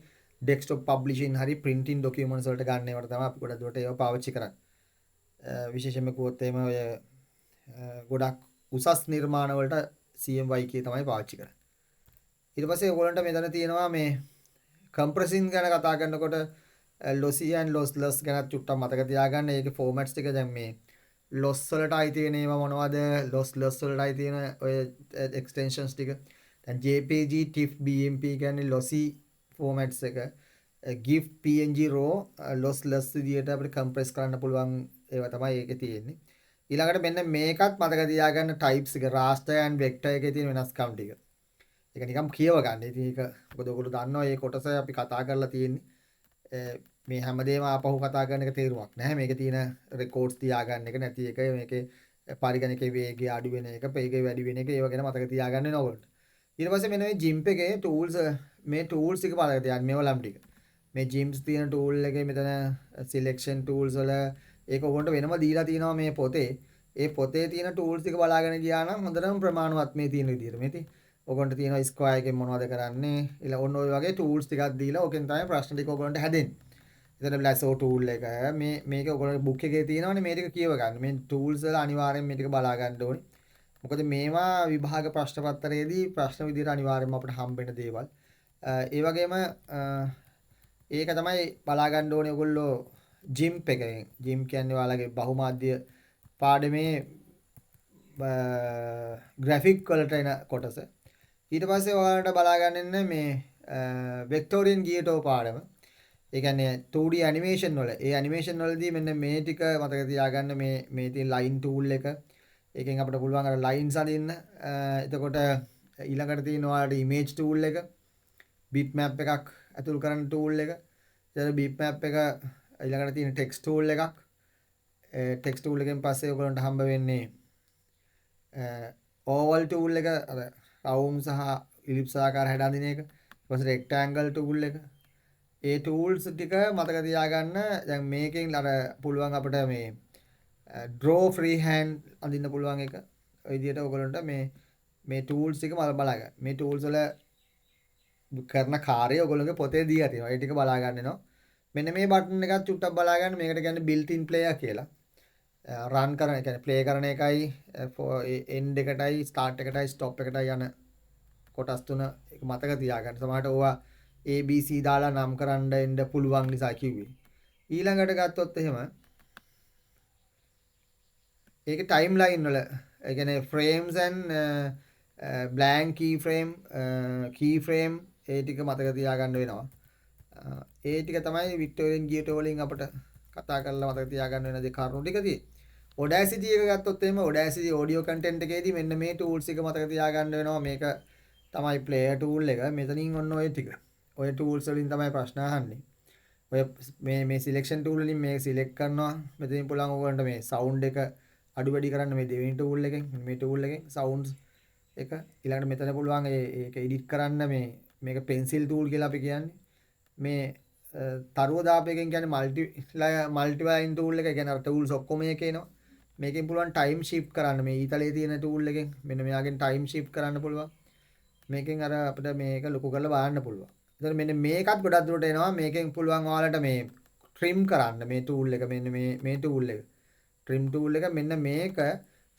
desktop publishing හරි printing documents වලට ගන්න ඒවට තමයි අපි ගොඩක් දුරට ඒවා පාවිච්චි කරන්නේ. විශේෂයෙන්ම කිව්වොත් එහෙම ඔය ගොඩක් උසස් නිර්මාණ වලට CMYK තමයි පාවිච්චි කරන්නේ. ඊට පස්සේ ඔයගොල්ලන්ට මෙතන තියෙනවා මේ කම්ප්‍රෙසින් ගැන කතා කරනකොට lossy and lossless ගැන චුට්ටක් මතක තියාගන්න. ඒකේ ෆෝමැට්ස් ටික දැන් මේ loss වලට අයිති වෙන ඒවා මොනවද? lossless වලට අයිති වෙන ඔය extensions ටික. දැන් JPG, TIFF, BMP කියන්නේ lossy formats එක. GIF, PNG, RAW lossless විදියට අපිට compress කරන්න පුළුවන් ඒවා තමයි ඒකේ තියෙන්නේ. ඊළඟට මෙන්න මේකත් මතක තියාගන්න types එක raster and vector එකේ තියෙන වෙනස්කම් ටික. ඒක නිකම් කියව ගන්න. ඉතින් ඒක මොකද ඔයගොල්ලෝ දන්නවා මේ කොටස අපි කතා කරලා තියෙන්නේ. මේ හැමදේම ආපහු කතා කරන එක තේරුමක් නැහැ. මේකේ තියෙන රෙකෝඩ්ස් තියාගන්න එක නැති එක මේකේ පරිගණකයේ වේගය අඩු වෙන එක, වේගය වැඩි වෙන එක ඒව ගැන මතක තියාගන්න වෙනවා ඔයගොල්ලෝ. ඊට පස්සේ මෙන්න මේ GIMP එකේ tools මේ tools ටික මතක තියාගන්න මේවා ලම් ටික. මේ GIMP තියෙන tool එකේ මෙතන selection tools වල ඒක ඔයගොල්ලන්ට වෙනම දීලා තියෙනවා මේ පොතේ. ඒ පොතේ තියෙන tools ටික බලාගෙන ගියා නම් හොඳටම ප්‍රමාණවත් මේ තියෙන විදිහට. මේ ඉතින් ඔයගොල්ලන්ට තියෙනවා square එකෙන් මොනවද කරන්නේ? ඊළඟ ඔන්න ඔය වගේ tools ටිකක් දීලා ඕකෙන් තමයි ප්‍රශ්න ටික ඔයගොල්ලන්ට හැදෙන්නේ. එතන lasso tool එක මේක ඔයගොල්ලෝ book එකේ තියෙනවනේ මේ ටික කියව ගන්න. මේ tools වල අනිවාර්යෙන් මේ ටික බලා ගන්න ඕනේ. මොකද මේවා විභාග ප්‍රශ්න පත්‍රයේදී ප්‍රශ්න විදිහට අනිවාර්යයෙන්ම අපිට හම්බෙන දේවල්. ඒ වගේම ඒක තමයි බලා ගන්න ඕනේ ඔයගොල්ලෝ GIMP එකෙන්. GIMP කියන්නේ ඔයාලගේ බහුමාධ්‍ය පාඩමේ ග්‍රැෆික් වලට එන කොටස. ඊට පස්සේ ඔයාලට බලා ගන්න ඉන්නේ මේ වෙක්ටෝරියන් ගියටෝ පාඩම. ඒ කියන්නේ 2D animation වල. ඒ animation වලදී මෙන්න මේ ටික මතක තියාගන්න මේ තියෙන line tool එක. ඒකෙන් අපිට පුළුවන් අර lines අඳින්න. එතකොට ඊළඟට තියෙනවා ඔයාලට image tool එක. bitmap එකක් ඇතුල් කරන්න tool එක. ඊට bitmap එක ඊළඟට තියෙන text tool එකක්. text tool එකෙන් පස්සේ ඔයගොල්ලන්ට හම්බ වෙන්නේ oval tool එක අර round සහ ellipse ආකාර හැඩ අඳින එක. ඊට පස්සේ rectangle tool එක. ඒ tools ටික මතක තියාගන්න. දැන් මේකෙන් අර පුළුවන් අපිට මේ draw free hand අඳින්න පුළුවන් එක. ඔය විදිහට ඔයගොල්ලන්ට මේ tools ටික බලා ගන්න. මේ tools වල කරන කාර්යය ඔයගොල්ලෝගේ පොතේ දීලා තියෙනවා. ඒ ටික බලා ගන්න වෙනවා. මෙන්න මේ බටන් එකත් චුට්ටක් බලා ගන්න. මේකට කියන්නේ built in player කියලා. run කරන ඒ කියන්නේ play කරන එකයි end එකටයි start එකටයි stop එකටයි යන කොටස් තුන ඒක මතක තියාගන්න. සමහරට ඕවා ABC දාලා නම් කරන්න එන්න පුළුවන් නිසා කිව්වේ. ඊළඟට ගත්තොත් එහෙම ඒක timeline වල ඒ කියන්නේ frames and blank keyframe ඒ ටික මතක තියාගන්න වෙනවා. ඒ ටික තමයි Victorian Gate වලින් අපිට කතා කරලා මතක තියාගන්න වෙන දේ කරුණු ටික තියෙන්නේ. Audacity එක ගත්තොත් එහෙම Audacity audio content එකේදී මෙන්න මේ tools එක මතක තියාගන්න වෙනවා. මේක තමයි player tool එක. මෙතනින් ඔන්න ඔය ටික. ඔය tools වලින් තමයි ප්‍රශ්න අහන්නේ. ඔය මේ selection tool වලින් මේක select කරනවා. මෙතනින් පුළුවන් ඔයගොල්ලන්ට මේ sound එක අඩු වැඩි කරන්න මේ දෙවෙනි tool එකෙන් මේ tool එකෙන් sounds එක ඊළඟට මෙතන පුළුවන් ඒක edit කරන්න මේක pencil tool කියලා අපි කියන්නේ. මේ තරුව දාපේකෙන් කියන්නේ multi line tool එක. කියන්නේ අර tools ඔක්කොම එකේ එනවා. මේකෙන් පුළුවන් time shift කරන්න මේ ඊතලයේ තියෙන tool එකෙන් මෙන්න මෙයාගෙන් time shift කරන්න පුළුවන්. මේකෙන් අර අපිට මේක ලොකු කරලා බලන්න පුළුවන්. එතන මෙන්න මේකත් ගොඩක් දුරට එනවා. මේකෙන් පුළුවන් ඔයාලට මේ trim කරන්න මේ tool එක මෙන්න මේ tool එක. trim tool එක මෙන්න මේක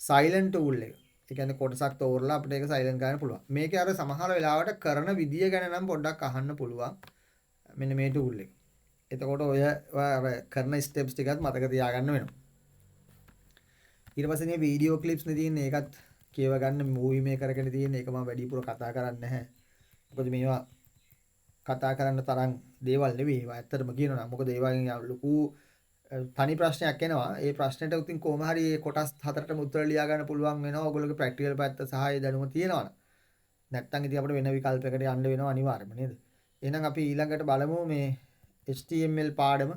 silent tool එක. ඒ කියන්නේ කොටසක් තෝරලා අපිට ඒක silent කරන්න පුළුවන්. මේකේ අර සමහර වෙලාවට කරන විදිය ගැන නම් පොඩ්ඩක් අහන්න පුළුවන්. මෙන්න මේ tool එක. එතකොට ඔය කරන steps ටිකත් මතක තියාගන්න වෙනවා. ඊට පස්සේ මේ වීඩියෝ ක්ලිප්ස් නේ තියෙන්නේ. ඒකත් කියව ගන්න මූවි මේකර් එකනේ තියෙන්නේ. ඒක මම වැඩිපුර කතා කරන්නේ නැහැ. මොකද මේවා කතා කරන්න තරම් දේවල් නෙවෙයි. ඒවා ඇත්තටම කියනවා නම්. මොකද ඒ වගේ ලොකු තනි ප්‍රශ්නයක් එනවා. ඒ ප්‍රශ්නෙට උතින් කොහොම හරි කොටස් හතරටම උත්තර ලියා ගන්න පුළුවන් වෙනවා. ඔයගොල්ලෝගේ ප්‍රැක්ටිකල් පැත්ත සහ ඒ දැනුම තියෙනවනේ. නැත්තම් ඉතින් අපිට වෙන විකල්පයකට යන්න වෙනවා අනිවාර්යයෙන්ම නේද? එහෙනම් අපි ඊළඟට බලමු මේ HTML පාඩම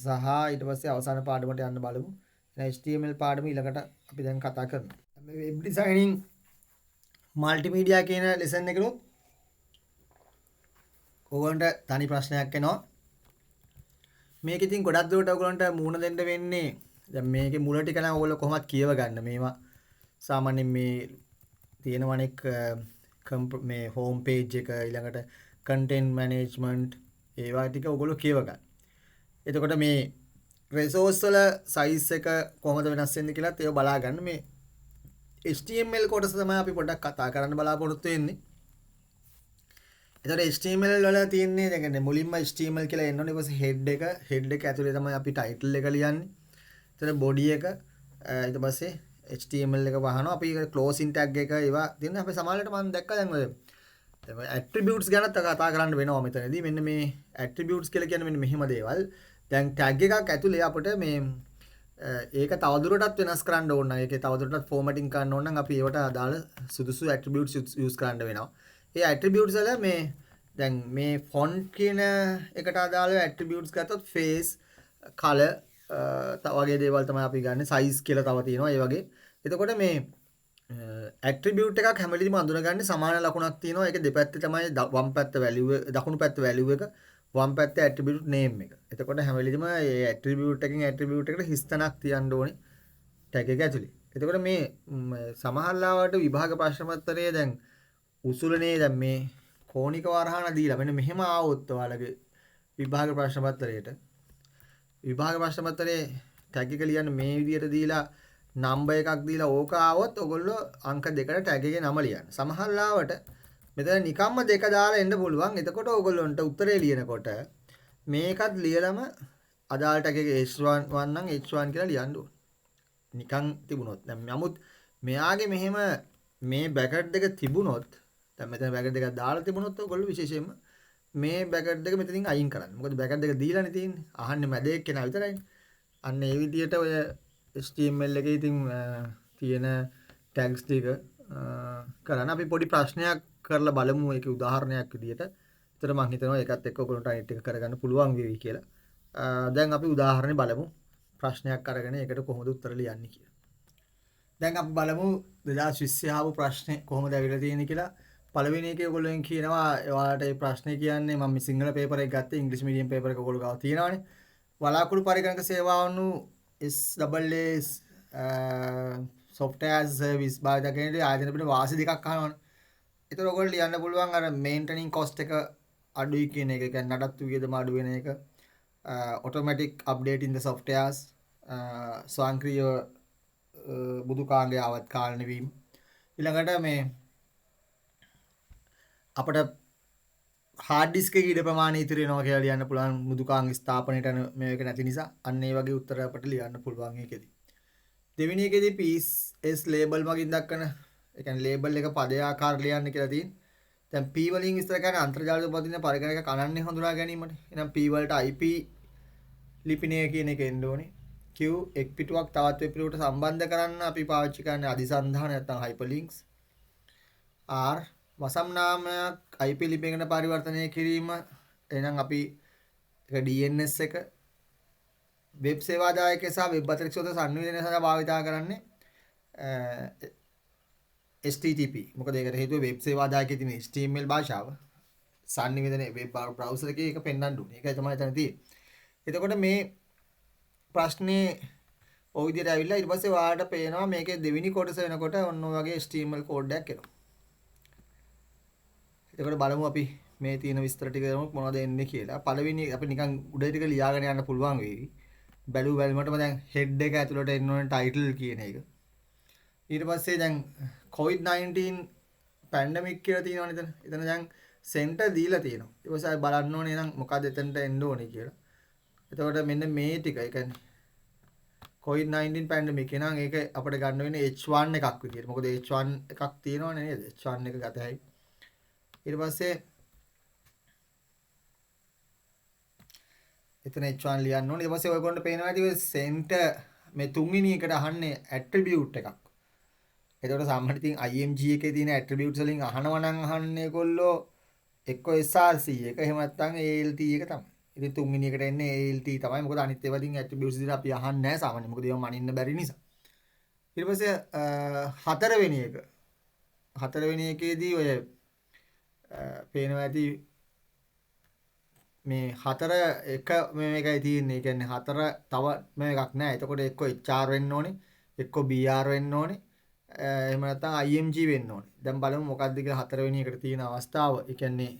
සහ ඊට පස්සේ අවසාන පාඩමට යන්න බලමු. HTML පාඩම ඊළඟට අපි දැන් කතා කරනවා. මේ වෙබ් ඩිසයිනින් මල්ටිමීඩියා කියන ලෙසන් එකනොත් ඔයගොල්ලන්ට තනි ප්‍රශ්නයක් එනවා. මේක ඉතින් ගොඩක් දුරට ඔයගොල්ලන්ට මූණ දෙන්න වෙන්නේ දැන් මේකේ මුල ටික නම් ඔයගොල්ලෝ කොහොමද කියව ගන්න මේවා සාමාන්‍යයෙන් මේ තියෙනවනේ මේ හෝම් පේජ් එක ඊළඟට content management ඒවා ටික ඔයගොල්ලෝ කියව ගන්න. එතකොට මේ රිසෝස් වල සයිස් එක කොහොමද වෙනස් වෙන්නේ කියලාත් ඒක බලා ගන්න. මේ HTML කොටස තමයි අපි පොඩ්ඩක් කතා කරන්න බලාපොරොත්තු වෙන්නේ. එතකොට HTML වල තියෙන්නේ දැන් කියන්නේ මුලින්ම HTML කියලා එන්න ඕනේ. ඊපස්සේ head එක ඇතුලේ තමයි අපි title එක ලියන්නේ. එතකොට body එක ඊට පස්සේ HTML එක වහනවා. අපි closing tag එක ඒවා දෙන්න අපි සමහරවිට මම දැක්කා දැන් ඔය ඇට්‍රිබියුට්ස් ගැනත් කතා කරන්න වෙනවා මෙතනදී. මෙන්න මේ ඇට්‍රිබියුට්ස් කියලා කියන්නේ මෙන්න මෙහෙම දේවල්. දැන් ටැග් එකක් ඇතුලේ අපිට මේ ඒක තවදුරටත් වෙනස් කරන්න ඕන නම් ඒකේ තවදුරටත් ෆෝමැටින් කරන්න ඕන නම් අපි ඒවට අදාළ සුදුසු ඇට්‍රිබියුට්ස් යූස් කරන්න වෙනවා. ඒ ඇට්‍රිබියුට්ස් වල මේ දැන් මේ ෆොන්ට් කියන එකට අදාළ ඇට්‍රිබියුට්ස් ගත්තොත් face, color වගේ දේවල් තමයි අපි ගන්න. size කියලා තව තියෙනවා ඒ වගේ. එතකොට මේ ඇට්‍රිබියුට් එකක් හැමදේම අඳුනගන්නේ සමාන ලකුණක් තියෙනවා. ඒක දෙපැත්තේ තමයි වම් පැත්ත වැලියු දකුණු පැත්ත වැලියු එක වම් පැත්තේ ඇට්‍රිබියුට් නේම් එක. එතකොට හැමදේම මේ ඇට්‍රිබියුට් එකකින් ඇට්‍රිබියුට් එකට හිස්තනක් තියන්න ඕනේ ටැග් එක ඇතුලේ. එතකොට මේ සමහරලාවට විභාග ප්‍රශ්න පත්‍රයේ දැන් උසුලනේ දැන් මේ කෝණික වරහන දීලා මෙන්න මෙහෙම ආවොත් ඔයාලගේ විභාග ප්‍රශ්න පත්‍රයේට විභාග ප්‍රශ්න පත්‍රයේ ටැග් එක ලියන්න මේ විදිහට දීලා නම්බර් එකක් දීලා ඕක ආවොත් ඔයගොල්ලෝ අංක දෙකට ටැග් එකේ නම ලියන්න. සමහර ලාවට මෙතන නිකම්ම දෙක දාලා එන්න පුළුවන්. එතකොට ඔයගොල්ලොන්ට උත්තරේ ලියනකොට මේකත් ලියලම අදාළ ටැග් එකේ H1 නම් H1 කියලා ලියන්න ඕන. නිකන් තිබුණොත්. දැන් නමුත් මෙයාගේ මෙහෙම මේ බ්‍රැකට් දෙක තිබුණොත් දැන් මෙතන බ්‍රැකට් දෙකක් දාලා තිබුණොත් ඔයගොල්ලෝ විශේෂයෙන්ම මේ බ්‍රැකට් දෙක මෙතනින් අයින් කරන්න. මොකද බ්‍රැකට් දෙක දීලානේ තියෙන්නේ. අහන්නේ මැද එක්කෙනා විතරයිනේ. අන්න ඒ විදිහට ඔය HTML එකේ ඉතින් තියෙන ටැග්ස් ටික කරන්න අපි පොඩි ප්‍රශ්නයක් කරලා බලමු ඒකේ උදාහරණයක් විදිහට. ඒතර මම හිතනවා ඒකත් එක්ක ඔයගොල්ලන්ට අනිත් එක කරගන්න පුළුවන් වෙයි කියලා. දැන් අපි උදාහරණේ බලමු. ප්‍රශ්නයක් අරගෙන ඒකට කොහොමද උත්තර ලියන්නේ කියලා. දැන් අපි බලමු 2020 ආපු ප්‍රශ්නේ කොහොමද ඇවිල්ලා තියෙන්නේ කියලා. පළවෙනි එකේ ඔයගොල්ලෝ කියනවා ඔයාලට මේ ප්‍රශ්නේ කියන්නේ මම මේ සිංහල පේපර් එක ගත්තේ ඉංග්‍රීසි මීඩියම් පේපර් එක ඔයගොල්ලෝ ගාව තියෙනවානේ. වලාකුළු පරිගණක සේවාවනු SAAS software service භාවිත කරනකොට ආයතන පිට වාසි දෙකක් අහනවනේ. ඒතර ඔයගොල්ලෝ ලියන්න පුළුවන් අර මේන්ටනින් කොස්ට් එක අඩුයි කියන එක. ඒ කියන්නේ නඩත්තු වියදම අඩු වෙන එක. automatic update in the softwares ස්වයංක්‍රීය බුදුකාංගය ආවත් කාලන වීම. ඊළඟට මේ අපිට හાર્ඩ් ඩිස්ක් එකේ ඉඩ ප්‍රමාණය ඉතිරි වෙනවා කියලා ලියන්න පුළුවන් මෘදුකාංග ස්ථාපනයට මේක නැති නිසා. අන්න ඒ වගේ උත්තර අපිට ලියන්න පුළුවන් ඒකෙදි. දෙවෙනි එකේදී PS ලේබල් මගින් දක්වන ඒ කියන්නේ ලේබල් එක පදේ ආකාර ලියන්න කියලා තියෙන. දැන් P වලින් විස්තර කරන අන්තර්ජාලයට පදින පරිගණක කණන්නේ හඳුනා ගැනීමට. එහෙනම් P වලට IP ලිපිනය කියන එක එන්න ඕනේ. Q එක් පිටුවක් තවත් වෙබ් පිටුවකට සම්බන්ධ කරන්න අපි පාවිච්චි කරන්නේ අධිසන්ධාන නැත්නම් hyperlinks. R වසම් නාමයක් IP ලිපියකට පරිවර්තනය කිරීම. එහෙනම් අපි ඒක DNS එක වෙබ් සේවාදායකය සහ වෙබ් අතිරික්ත සංවේදනය සඳහා භාවිතා කරන්නේ HTTP. මොකද ඒකට හේතුව වෙබ් සේවාදායකයේ තියෙන HTML භාෂාව සංනිවේදනයේ වෙබ් බ්‍රවුසර් එකේ ඒක පෙන්වන්න ඕනේ. ඒකයි තමයි එතන තියෙන්නේ. එතකොට මේ ප්‍රශ්නේ ඔය විදිහට ඇවිල්ලා ඊට පස්සේ ඔයාලට පේනවා මේකේ දෙවෙනි කොටස වෙනකොට ඔන්න ඔය වගේ HTML කෝඩ් එකක් එනවා. එතකොට බලමු අපි මේ තියෙන විස්තර ටික මොනවද එන්නේ කියලා. පළවෙනි අපි නිකන් උඩ ටික ලියාගෙන යන්න පුළුවන් වෙයි. බැලුවටම දැන් හෙඩ් එක ඇතුළට එන්න ඕනේ ටයිටල් කියන එක. ඊට පස්සේ දැන් COVID-19 පැන්ඩමික් කියලා තියෙනවනේ එතන. එතන දැන් සෙන්ටර් දීලා තියෙනවා. ඊට පස්සේ ආයෙ බලන්න ඕනේ නම් මොකද්ද එතනට එන්න ඕනේ කියලා. එතකොට මෙන්න මේ ටික ඒ කියන්නේ COVID-19 පැන්ඩමික් එනං ඒක අපිට ගන්න වෙන්නේ H1 එකක් විදියට. මොකද H1 එකක් තියෙනවනේ නේද? H1 එක ගත හැකි. ඊට පස්සේ එතන H1 ලියන්න ඕනේ. ඊට පස්සේ ඔයගොල්ලන්ට පේනවා ඇති ඔය සෙන්ටර් මේ තුන්වෙනි එකට අහන්නේ ඇට්‍රිබියුට් එකක්. එතකොට සාමාන්‍යයෙන් ඉතින් IMG එකේ තියෙන ඇට්‍රිබියුට්ස් වලින් අහනවා නම් අහන්නේ ඒගොල්ලෝ එක්ක SRC එක එහෙම නැත්නම් ALT එක තමයි. ඉතින් තුන්වෙනි එකට එන්නේ ALT තමයි. මොකද අනිත් ඒවා ඉතින් ඇට්‍රිබියුට්ස් විදිහට අපි අහන්නේ නැහැ සාමාන්‍යයෙන්. මොකද ඒවා මනින්න බැරි නිසා. ඊට පස්සේ හතරවෙනි එකේදී ඔය පේනවා ඇති මේ හතර එක මේකයි තියෙන්නේ. ඒ කියන්නේ හතර තව මේකක් නැහැ. එතකොට එක්ක HR වෙන්න ඕනේ, එක්ක BR වෙන්න ඕනේ. එහෙම නැත්නම් IMG වෙන්න ඕනේ. දැන් බලමු මොකක්ද කියලා හතරවෙනි එකට තියෙන අවස්ථාව. ඒ කියන්නේ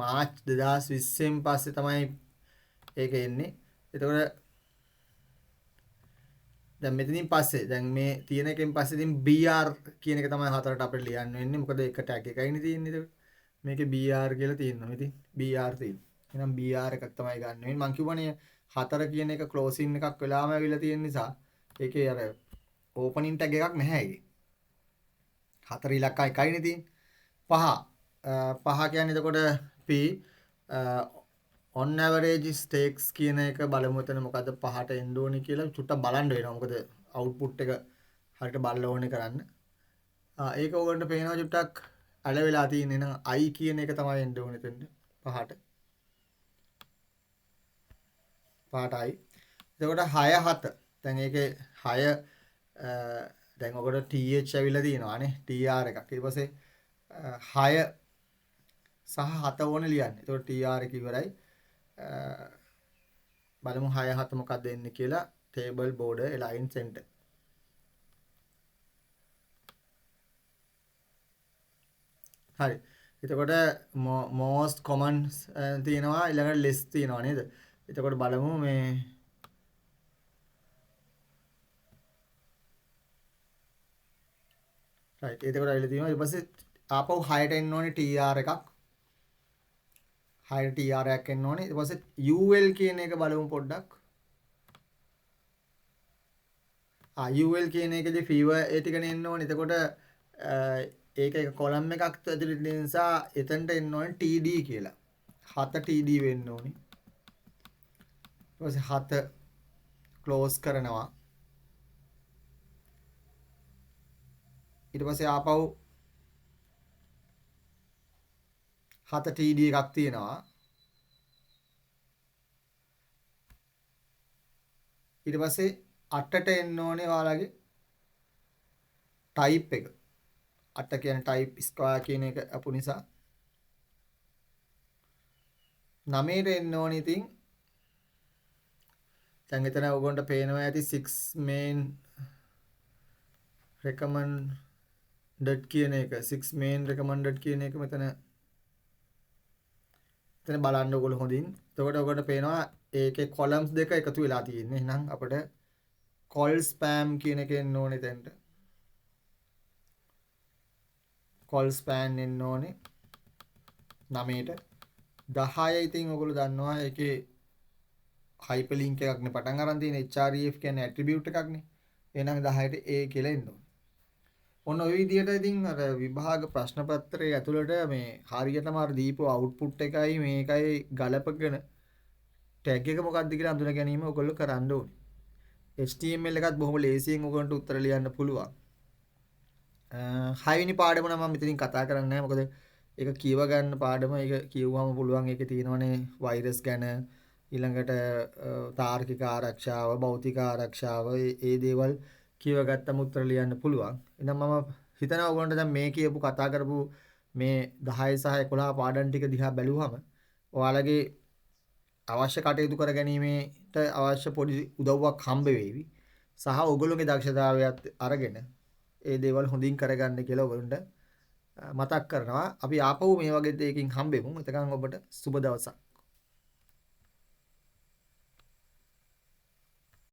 මාර්ච් 2020න් පස්සේ තමයි ඒක එන්නේ. එතකොට දැන් මෙතනින් පස්සේ දැන් මේ තියෙන එකෙන් පස්සේ ඉතින් BR කියන එක තමයි හතරට අපිට ලියන්න වෙන්නේ. මොකද එක ටැග් එකයිනේ තියෙන්නේ ඒක. මේකේ BR කියලා තියෙනවා. ඉතින් BR තියෙනවා. එහෙනම් BR එකක් තමයි ගන්න වෙන්නේ. මං කිව්වනේ හතර කියන එක ක්ලෝසින් එකක් වෙලාම ඇවිල්ලා තියෙන නිසා ඒකේ අර ඕපනින් ටැග් එකක් නැහැ ඒකේ. හතර ඉලක්ක එකයිනේ තියෙන්නේ. පහ පහ කියන්නේ එතකොට P on average stakes කියන එක බලමු එතන මොකද්ද පහට එන්න ඕනේ කියලා චුට්ටක් බලන්න වෙනවා. මොකද output එක හරියට බලලා ඕනේ කරන්න. ඒක ඕගොල්ලන්ට පේනවා චුට්ටක් අඩ වෙලා තියෙන්නේ. එහෙනම් I කියන එක තමයි එන්න ඕනේ එතෙන්ට පහට. පහට I. එතකොට 6 7. දැන් ඒකේ 6 දැන් ඔකට TH ඇවිල්ලා තියෙනවානේ. TR එකක්. ඊට පස්සේ 6 සහ 7 ඕනේ ලියන්න. එතකොට TR එක ඉවරයි. බලමු 6 7 මොකක්ද එන්නේ කියලා table border align center. හරි. එතකොට most common තියෙනවා ඊළඟට less තියෙනවා නේද? එතකොට බලමු මේ right. එතකොට ඇවිල්ලා තියෙනවා ඊට පස්සේ ආපහු 6ට එන්න ඕනේ TR එකක්. 6ට TR එකක් එන්න ඕනේ. ඊට පස්සේ UL කියන එක බලමු පොඩ්ඩක්. UL කියන එකේදී fever ඒ ටිකනේ එන්න ඕනේ. එතකොට ඒක එක කොලම් එකක් ඇතුළේ තියෙන නිසා එතනට එන්න ඕනේ TD කියලා. 7 TD වෙන්න ඕනේ. ඊට පස්සේ 7 close කරනවා. ඊට පස්සේ ආපහු 7 TD එකක් තියෙනවා. ඊට පස්සේ 8ට එන්න ඕනේ ඔයාලගේ type එක. 8 කියන්නේ type square කියන එක අපු නිසා 9ට එන්න ඕනේ ඉතින් දැන් එතන ඔයගොල්ලන්ට පේනවා ඇති 6 main recommended කියන එක 6 main recommended කියන එක මෙතන බලන්න ඕගොල්ලෝ හොඳින්. එතකොට ඔයගොල්ලන්ට පේනවා ඒකේ columns දෙක එකතු වෙලා තියෙන්නේ. එහෙනම් අපිට call spam කියන එක එන්න ඕනේ එතනට. call spam එන්න ඕනේ 9ට. 10 ඉතින් ඔයගොල්ලෝ දන්නවා ඒකේ hyperlink එකක් නේ පටන් අරන් තියෙන href කියන්නේ attribute එකක්නේ. එහෙනම් 10ට a කියලා එන්න ඕනේ. ඔන්න ඔය විදිහට ඉතින් අර විභාග ප්‍රශ්න පත්‍රයේ ඇතුළට මේ හරියටම අර දීපු output එකයි මේකයි ගලපගෙන tag එක මොකක්ද කියලා අඳුන ගැනීම ඔයගොල්ලෝ කරන්න ඕනේ. HTML එකත් බොහොම ලේසියෙන් ඔයගොල්ලන්ට උත්තර ලියන්න පුළුවන්. 6 වෙනි පාඩම නම් මම මෙතනින් කතා කරන්නේ නැහැ. මොකද ඒක කියව ගන්න පාඩම. ඒක කියවුවම පුළුවන් ඒකේ තියෙනවනේ වෛරස් ගැන ඊළඟට තාර්කික ආරක්ෂාව, භෞතික ආරක්ෂාව ඒ දේවල් කියව ගත්තම උත්තර ලියන්න පුළුවන්. එහෙනම් මම හිතනවා ඔයගොල්ලන්ට දැන් මේ කියපු කතා කරපු මේ 10 සහ 11 පාඩම් ටික දිහා බැලුවම ඔයාලගේ අවශ්‍ය කටයුතු කර ගැනීමට අවශ්‍ය පොඩි උදව්වක් හම්බ වෙවි. සහ ඔයගොල්ලෝගේ දක්ෂතාවයත් අරගෙන ඒ දේවල් හොඳින් කරගන්න කියලා ඔයගොල්ලන්ට මතක් කරනවා. අපි ආපහු මේ වගේ දෙයකින් හම්බෙමු. එතකන් ඔබට සුබ දවසක්.